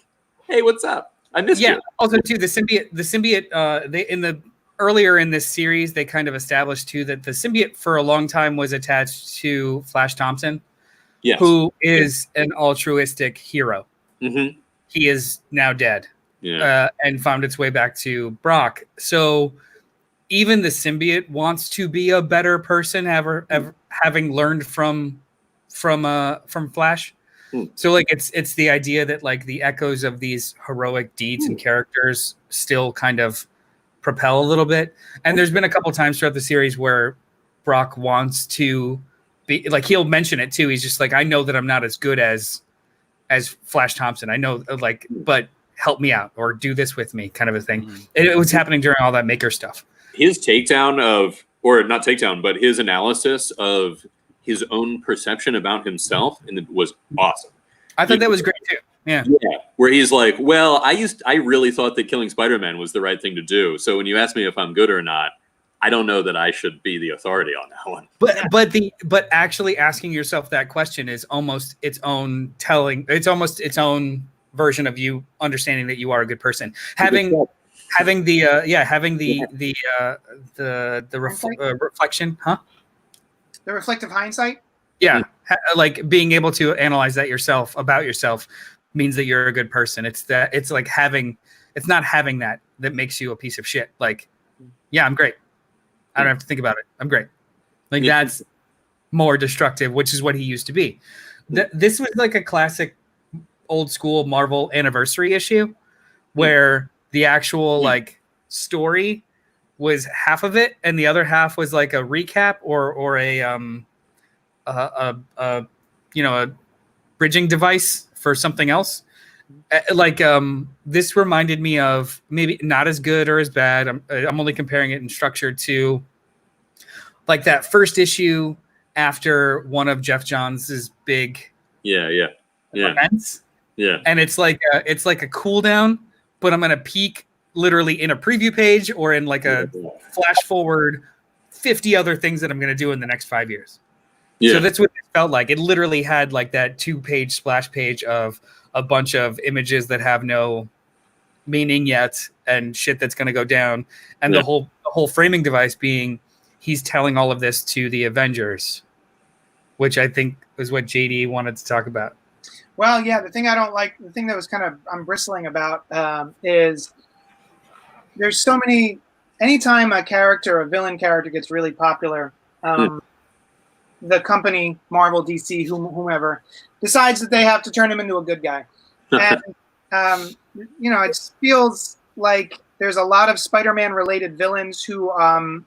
hey, what's up? I missed you. Also, too, the symbiote, they earlier in this series, they kind of established, too, that the symbiote for a long time was attached to Flash Thompson, who is an altruistic hero. Mm-hmm. He is now dead and found its way back to Brock. So even the symbiote wants to be a better person, having learned from Flash. So, like, it's the idea that, like, the echoes of these heroic deeds and characters still kind of propel a little bit. And there's been a couple times throughout the series where Brock wants to be, like, he'll mention it too. He's just like, I know that I'm not as good as Flash Thompson. I know, like, but help me out or do this with me, kind of a thing. Mm-hmm. It was happening during all that Maker stuff. His takedown of, or not takedown, but his analysis of his own perception about himself, and it was awesome. I thought that was great too. Yeah, where he's like, well, I really thought that killing Spider-Man was the right thing to do. So when you ask me if I'm good or not, I don't know that I should be the authority on that one. But actually asking yourself that question is almost its own telling. It's almost its own version of you understanding that you are a good person. Having the reflection, huh? The reflective hindsight? Yeah. Like being able to analyze that yourself about yourself means that you're a good person. It's not having that makes you a piece of shit. Like, yeah, I'm great. I don't have to think about it. I'm great. Like, that's more destructive, which is what he used to be. This was like a classic old school Marvel anniversary issue where the actual like story was half of it, and the other half was like a recap or a bridging device for something else. This reminded me of, maybe not as good or as bad, I'm only comparing it in structure to like that first issue after one of Jeff Johns' big events. Yeah, and it's like a cool down, but I'm gonna peek literally in a preview page or in like a flash forward 50 other things that I'm going to do in the next 5 years. Yeah. So that's what it felt like. It literally had like that 2-page splash page of a bunch of images that have no meaning yet and shit that's going to go down. And the whole framing device being, he's telling all of this to the Avengers, which I think was what JD wanted to talk about. Well, yeah, the thing I don't like, the thing that was kind of, I'm bristling about is there's so many, anytime a villain character gets really popular, the company, Marvel, DC, whomever, decides that they have to turn him into a good guy. And, it feels like there's a lot of Spider-Man related villains who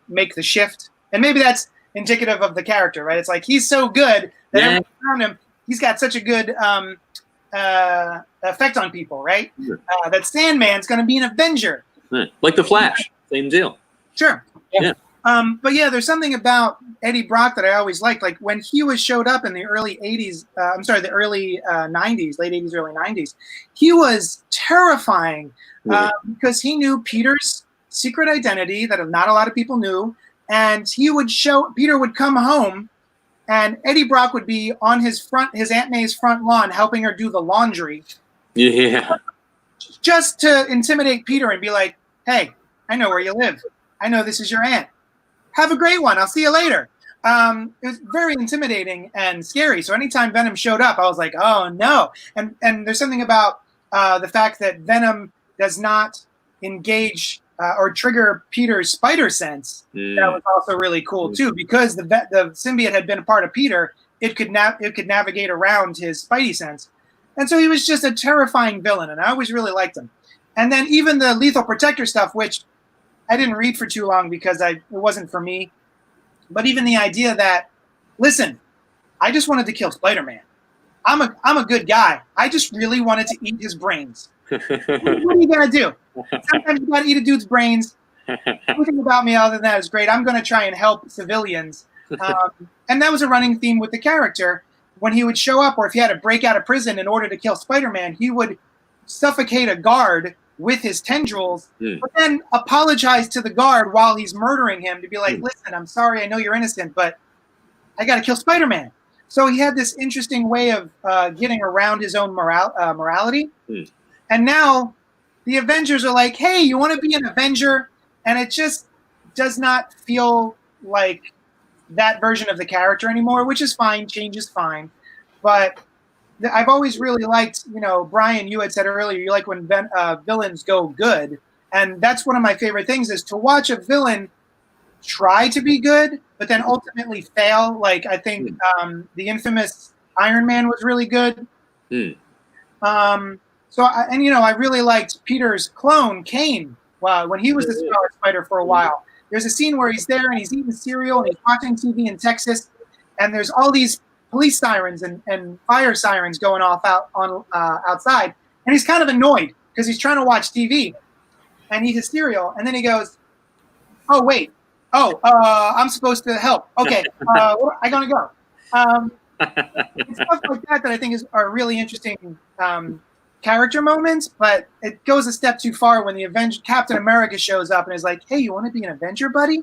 make the shift. And maybe that's indicative of the character, right? It's like, he's so good that everyone around him, he's got such a good effect on people, right? Sure. That Sandman's going to be an Avenger. Like the Flash, same deal. Sure. Yeah. But yeah, there's something about Eddie Brock that I always liked. Like when he showed up in the early 80s, the early 90s, late 80s, early 90s, he was terrifying because he knew Peter's secret identity that not a lot of people knew. And Peter would come home and Eddie Brock would be on his Aunt May's front lawn helping her do the laundry. Yeah. Just to intimidate Peter and be like, hey, I know where you live. I know this is your aunt. Have a great one. I'll see you later. It was very intimidating and scary. So anytime Venom showed up, I was like, oh, no. And there's something about the fact that Venom does not engage or trigger Peter's spider sense. That was also really cool, too. Because the symbiote had been a part of Peter, it could navigate around his spidey sense. And so he was just a terrifying villain, and I always really liked him. And then even the Lethal Protector stuff, which I didn't read for too long because it wasn't for me. But even the idea that, listen, I just wanted to kill Spider-Man. I'm a good guy. I just really wanted to eat his brains. What are you going to do? Sometimes you got to eat a dude's brains. Everything about me other than that is great. I'm going to try and help civilians. And that was a running theme with the character. When he would show up, or if he had to break out of prison in order to kill Spider-Man, he would suffocate a guard with his tendrils, but then apologize to the guard while he's murdering him to be like, listen, I'm sorry, I know you're innocent, but I got to kill Spider-Man. So he had this interesting way of getting around his own morality. And now the Avengers are like, hey, you want to be an Avenger? And it just does not feel like that version of the character anymore, which is fine. Change is fine. But I've always really liked, Brian, you had said earlier, you like when villains go good. And that's one of my favorite things is to watch a villain try to be good, but then ultimately fail. Like I think the infamous Iron Man was really good. I really liked Peter's clone, Kane, when he was the Scarlet Spider for a while. There's a scene where he's there and he's eating cereal and he's watching TV in Texas, and there's all these police sirens and fire sirens going off outside, and he's kind of annoyed because he's trying to watch TV and eat his cereal, and then he goes, "Oh wait, I'm supposed to help. Okay, I gotta go." Stuff like that I think are really interesting character moments, but it goes a step too far when Captain America shows up and is like, "Hey, you want to be an Avenger, buddy?"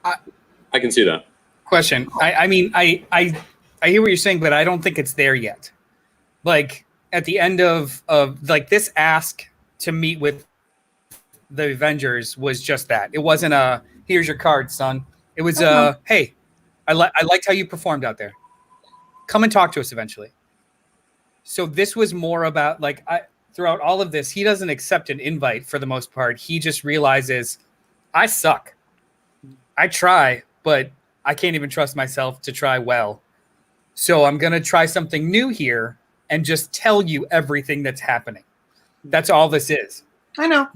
I can see that. Question. I hear what you're saying, but I don't think it's there yet. Like at the end of like this ask to meet with the Avengers was just that. It wasn't a here's your card, son. It was hey, I liked how you performed out there. Come and talk to us eventually. So this was more about throughout all of this, he doesn't accept an invite for the most part. He just realizes I suck. I try, but I can't even trust myself to try well. So I'm going to try something new here and just tell you everything that's happening. That's all this is. I know.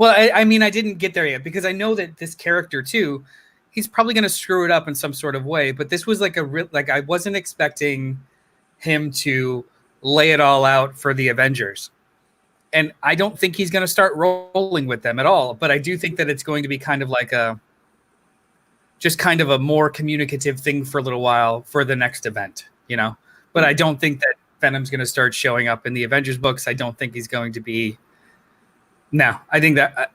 I didn't get there yet because I know that this character too, he's probably going to screw it up in some sort of way. But this was I wasn't expecting him to lay it all out for the Avengers. And I don't think he's going to start rolling with them at all. But I do think that it's going to be kind of like a more communicative thing for a little while for the next event, But I don't think that Venom's going to start showing up in the Avengers books. I don't think he's going to be. No, I think that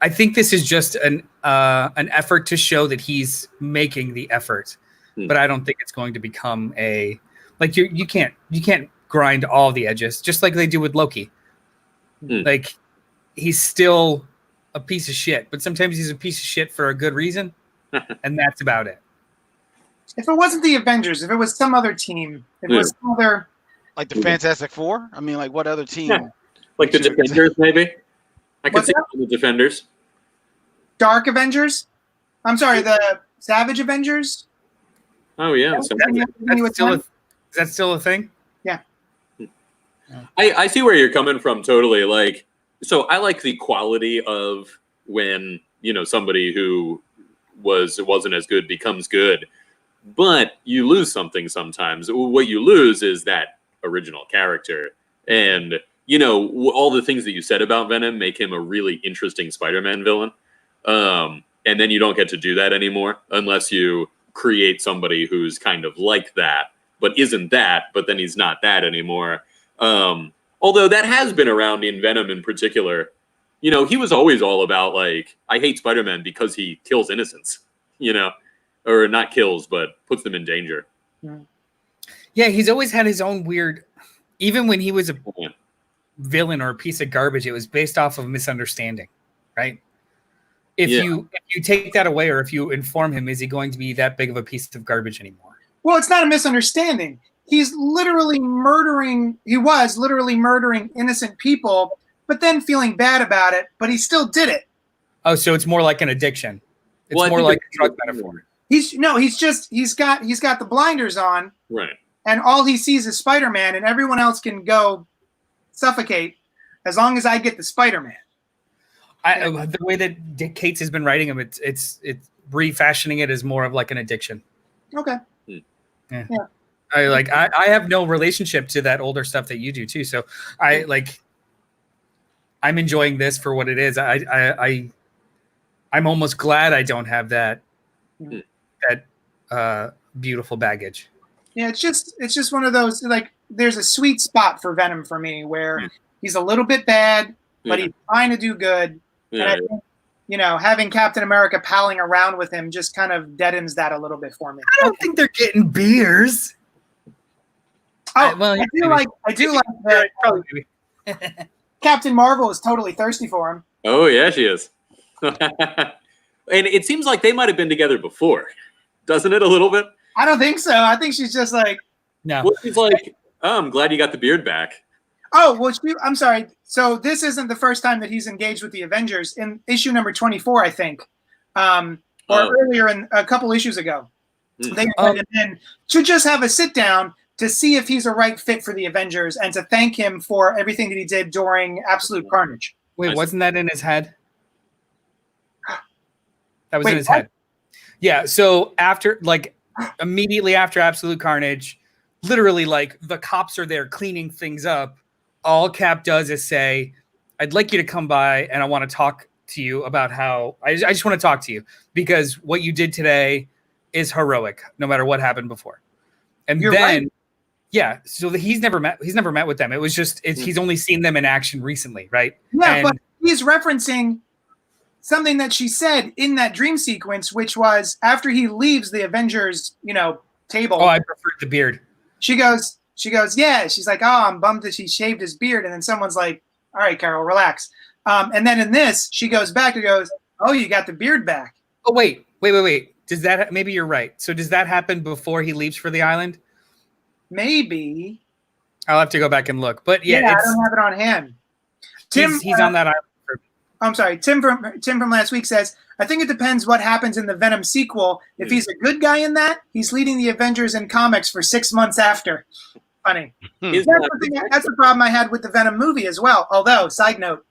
I think this is just an effort to show that he's making the effort, but I don't think it's going to become you can't grind all the edges just like they do with Loki. Like he's still a piece of shit, but sometimes he's a piece of shit for a good reason, and that's about it. If it wasn't the Avengers, if it was some other team, if it was some other like the Fantastic Four. I mean, like what other team? Yeah. Like the Defenders, maybe. I could see the Defenders. Dark Avengers. I'm sorry, the Savage Avengers. Oh yeah, is that still a thing? Yeah. I see where you're coming from totally. So I like the quality of when somebody who wasn't as good becomes good, but you lose something sometimes. What you lose is that original character. And, you know, all the things that you said about Venom make him a really interesting Spider-Man villain. And then you don't get to do that anymore unless you create somebody who's kind of like that, but isn't that, but then he's not that anymore. Although that has been around in Venom in particular. You know, he was always all about, like, I hate Spider-Man because he kills innocents, you know, or not kills, but puts them in danger. Yeah, he's always had his own weird, even when he was a villain or a piece of garbage, it was based off of misunderstanding, right? If you take that away, or if you inform him, is he going to be that big of a piece of garbage anymore? Well, it's not a misunderstanding. He was literally murdering innocent people, but then feeling bad about it, but he still did it. Oh, so it's more like an addiction. It's more like a drug metaphor. He's got the blinders on. Right. And all he sees is Spider-Man, and everyone else can go suffocate as long as I get the Spider-Man. The way that Dick Cates has been writing him, it's refashioning it as more of like an addiction. Okay. Yeah. I have no relationship to that older stuff that you do too. So I'm enjoying this for what it is. I'm almost glad I don't have that beautiful baggage. Yeah, it's just one of those, like, there's a sweet spot for Venom for me where he's a little bit bad, but he's trying to do good. And I think, you know, having Captain America palling around with him just kind of deadens that a little bit for me. I don't think they're getting beers. Oh, I do like that. Captain Marvel is totally thirsty for him. Oh, yeah, she is. And it seems like they might have been together before. Doesn't it, a little bit? I don't think so. I think she's just like... No. Well, she's like, oh, I'm glad you got the beard back. Oh, well, I'm sorry. So this isn't the first time that he's engaged with the Avengers. In issue number 24, I think, earlier in a couple issues ago. They invited him in to just have a sit down to see if he's a right fit for the Avengers and to thank him for everything that he did during Absolute Carnage. Wait, wasn't that in his head? That was in his head. Yeah, so immediately after Absolute Carnage, literally, like, the cops are there cleaning things up. All Cap does is say, I'd like you to come by and I want to talk to you about how I just want to talk to you because what you did today is heroic, no matter what happened before. And You're then, right. Yeah, so he's never met with them. It was just, he's only seen them in action recently, right? Yeah, but he's referencing something that she said in that dream sequence, which was after he leaves the Avengers, table. Oh, I preferred the beard. She goes, yeah. She's like, oh, I'm bummed that he shaved his beard. And then someone's like, all right, Carol, relax. And then in this, she goes back and goes, oh, you got the beard back. Oh, wait. Does that, maybe you're right. So does that happen before he leaves for the island? Maybe. I'll have to go back and look. But yeah, I don't have it on hand. Tim, he's on that island. I'm sorry. Tim from last week says, I think it depends what happens in the Venom sequel. If he's a good guy in that, he's leading the Avengers in comics for 6 months after. Funny. That's the problem I had with the Venom movie as well. Although, side note,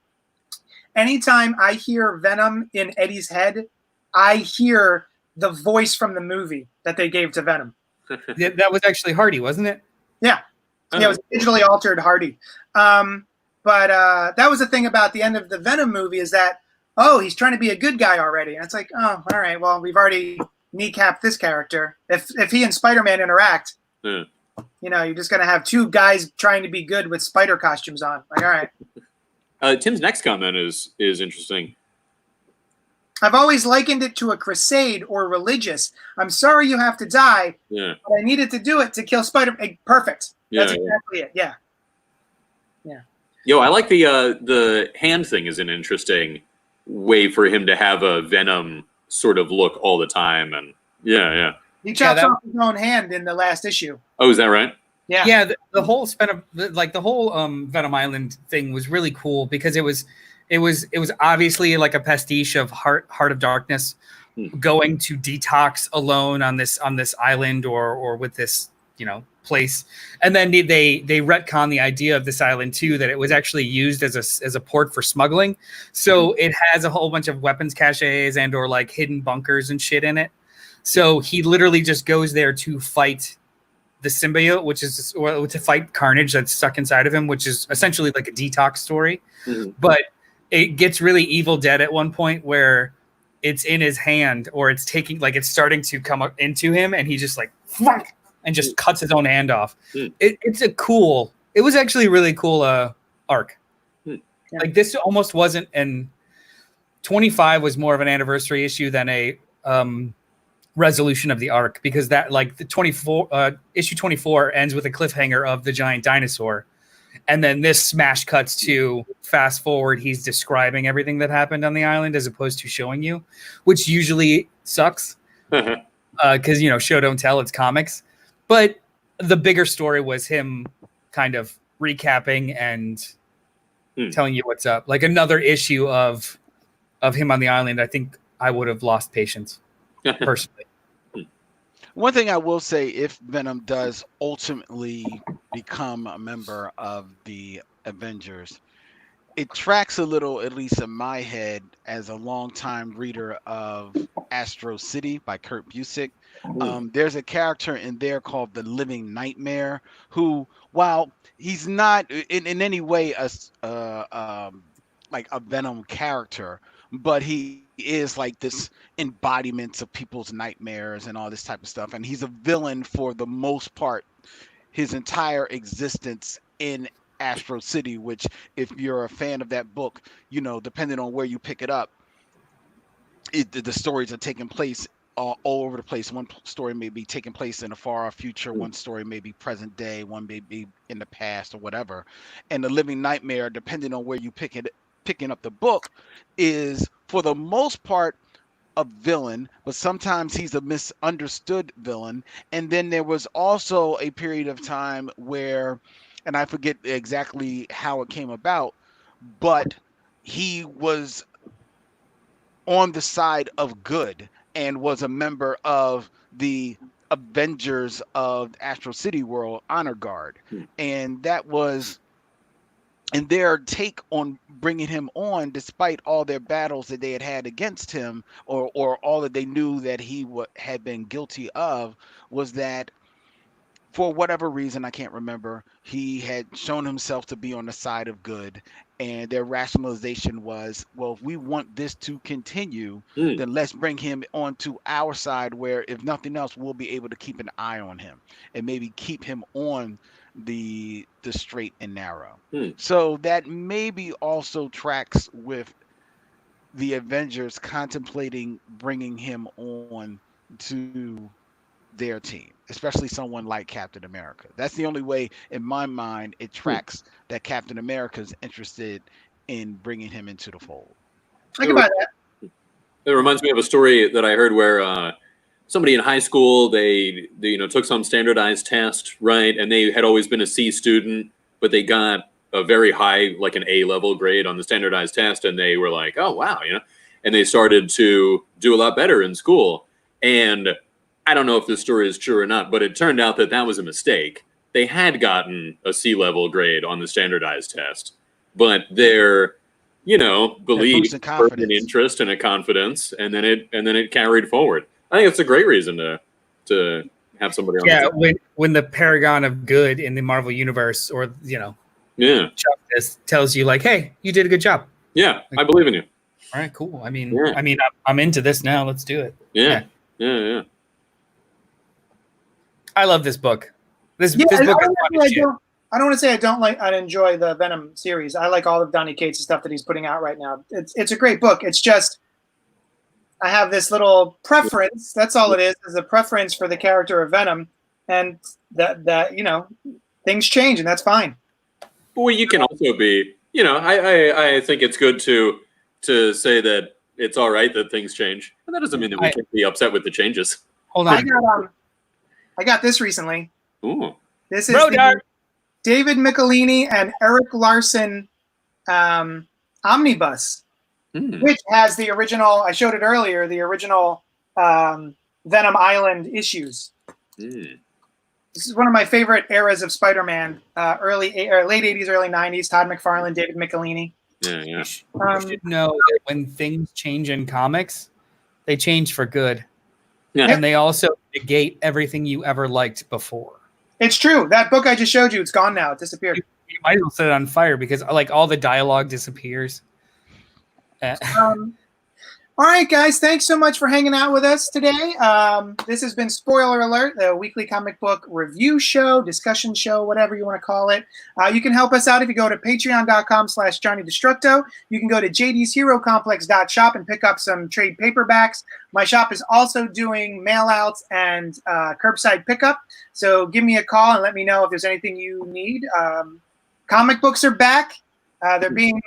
anytime I hear Venom in Eddie's head, I hear the voice from the movie that they gave to Venom. That was actually Hardy, wasn't it? Yeah. Yeah, it was digitally altered Hardy. But that was the thing about the end of the Venom movie is that, he's trying to be a good guy already. And it's like, oh, all right, well, we've already kneecapped this character. If he and Spider-Man interact, you're just going to have two guys trying to be good with spider costumes on. Like, all right. Tim's next comment is interesting. I've always likened it to a crusade or religious. I'm sorry you have to die, but I needed to do it to kill Spider-Man. Perfect. That's exactly it. Yeah. Yeah. Yo, I like the hand thing is an interesting way for him to have a Venom sort of look all the time. And yeah. He chops off his own hand in the last issue. Oh, is that right? Yeah. Yeah, the whole Venom Island thing was really cool because it was obviously like a pastiche of Heart of Darkness going to detox alone on this island or with this, place. And then they retcon the idea of this island too, that it was actually used as a port for smuggling. So it has a whole bunch of weapons caches and or like hidden bunkers and shit in it. So he literally just goes there to fight the symbiote, which is to fight Carnage that's stuck inside of him, which is essentially like a detox story. Mhm. But it gets really Evil Dead at one point where it's in his hand, or it's taking, like, it's starting to come up into him, and he just like and just cuts his own hand off. Mm. It was actually a really cool arc. Mm. Yeah. Like, this almost wasn't 25 was more of an anniversary issue than a resolution of the arc, because that, like, the issue 24 ends with a cliffhanger of the giant dinosaur, and then this smash cuts to fast forward. He's describing everything that happened on the island as opposed to showing you, which usually sucks because show don't tell, it's comics. But the bigger story was him kind of recapping and telling you what's up. Like, another issue of him on the island, I think I would have lost patience personally. One thing I will say, if Venom does ultimately become a member of the Avengers, it tracks a little, at least in my head, as a longtime reader of Astro City by Kurt Busiek. There's a character in there called the Living Nightmare, who, while he's not in any way like a Venom character, but he is like this embodiment of people's nightmares and all this type of stuff. And he's a villain for the most part, his entire existence in Astro City, which, if you're a fan of that book, depending on where you pick it up, the stories are taking place all over the place. One story may be taking place in a far off future, one story may be present day, one may be in the past or whatever. And the Living Nightmare, depending on where you picking up the book, is for the most part a villain, but sometimes he's a misunderstood villain. And then there was also a period of time where, and I forget exactly how it came about, but he was on the side of good and was a member of the Avengers of Astro City World Honor Guard. And that was, and their take on bringing him on, despite all their battles that they had against him, or all that they knew that he had been guilty of, was that for whatever reason, I can't remember, he had shown himself to be on the side of good. And their rationalization was, well, if we want this to continue, then let's bring him onto our side, where, if nothing else, we'll be able to keep an eye on him and maybe keep him on the straight and narrow. So that maybe also tracks with the Avengers contemplating bringing him on to their team, especially someone like Captain America. That's the only way, in my mind, it tracks that Captain America's interested in bringing him into the fold. I can buy that. It reminds me of a story that I heard where somebody in high school, they took some standardized test, right? And they had always been a C student, but they got a very high, like an A level grade on the standardized test. And they were like, oh, wow, and they started to do a lot better in school. And I don't know if this story is true or not, but it turned out that was a mistake. They had gotten a C level grade on the standardized test, but their, belief, an interest, and a confidence, and then it carried forward. I think it's a great reason to have somebody on. Yeah, when the paragon of good in the Marvel universe, or justice, tells you, like, hey, you did a good job. Yeah, I believe in you. All right, cool. I'm into this now. Let's do it. Yeah. I love this book. This book is fun as shit. I don't want to say I enjoy the Venom series. I like all of Donny Cates' stuff that he's putting out right now. It's a great book. It's just, I have this little preference. That's all it is a preference for the character of Venom, and that things change, and that's fine. Well, you can also be, I think it's good to say that it's all right that things change, and that doesn't mean that we can't be upset with the changes. Hold on. I got this recently. Ooh. This is the David Michelini and Eric Larson omnibus, which has the original. I showed it earlier. The original Venom Island issues. This is one of my favorite eras of Spider-Man. Late '80s, early '90s. Todd McFarlane, David Michelini. Yeah. You should know that when things change in comics, they change for good. Yeah. And they also negate everything you ever liked before. It's true. That book I just showed you, it's gone now. It disappeared. You might as well set it on fire because like all the dialogue disappears. All right, guys. Thanks so much for hanging out with us today. This has been Spoiler Alert, the weekly comic book review show, discussion show, whatever you want to call it. You can help us out if you go to patreon.com/JohnnyDestructo. You can go to JD'sHeroComplex.shop and pick up some trade paperbacks. My shop is also doing mail-outs and curbside pickup. So give me a call and let me know if there's anything you need. Comic books are back. They're being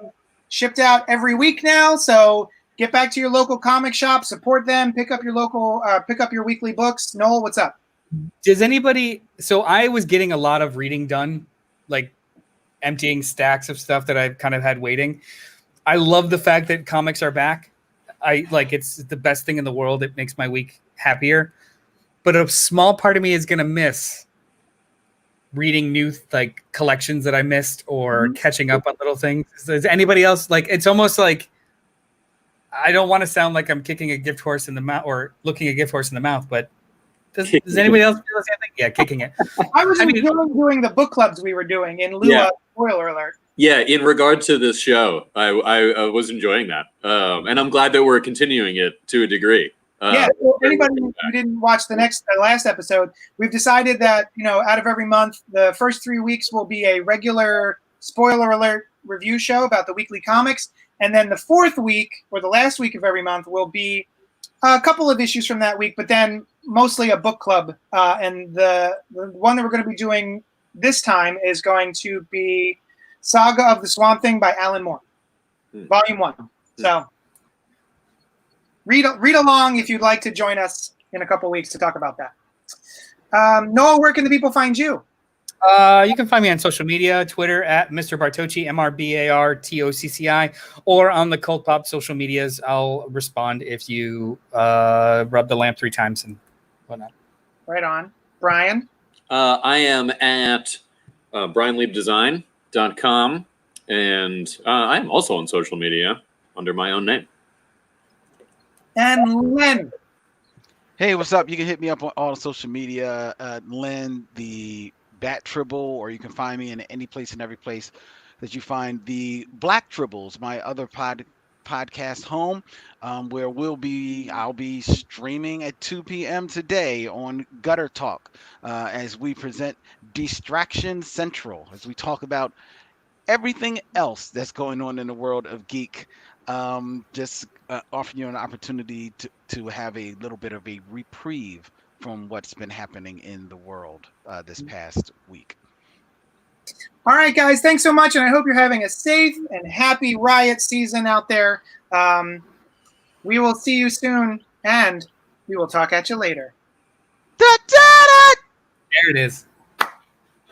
shipped out every week now. So get back to your local comic shop, support them, pick up your weekly books. Noel, what's up? Does anybody? So I was getting a lot of reading done, like emptying stacks of stuff that I've kind of had waiting. I love the fact that comics are back. It's the best thing in the world. It makes my week happier. But a small part of me is going to miss reading new like collections that I missed or catching up on little things. Does anybody else it's almost like, I don't want to sound like I'm kicking a gift horse in the mouth or looking a gift horse in the mouth, but does anybody else feel the same thing? Yeah, kicking it. I was enjoying doing the book clubs we were doing in lieu of Spoiler Alert. Yeah, in regard to this show, I was enjoying that, and I'm glad that we're continuing it to a degree. Well, anybody who didn't watch the last episode, we've decided that out of every month, the first 3 weeks will be a regular Spoiler Alert review show about the weekly comics. And then the fourth week, or the last week of every month, will be a couple of issues from that week, but then mostly a book club. And the one that we're going to be doing this time is going to be Saga of the Swamp Thing by Alan Moore, Volume 1. So read along if you'd like to join us in a couple of weeks to talk about that. Noah, where can the people find you? You can find me on social media, Twitter at Mr. Bartocci, MrBartocci, or on the Cult Pop social medias. I'll respond if you rub the lamp 3 times and whatnot. Right on. Brian? I am at BrianLiebDesign.com, and I'm also on social media under my own name. And Len? Hey, what's up? You can hit me up on all social media, Len, the Bat Tribble, or you can find me in any place and every place that you find the Black Tribbles, my other podcast home, where I'll be streaming at 2 p.m. today on Gutter Talk as we present Distraction Central, as we talk about everything else that's going on in the world of geek. Just offering you an opportunity to have a little bit of a reprieve from what's been happening in the world this past week. All right, guys, thanks so much, and I hope you're having a safe and happy riot season out there. We will see you soon, and we will talk at you later. There it is.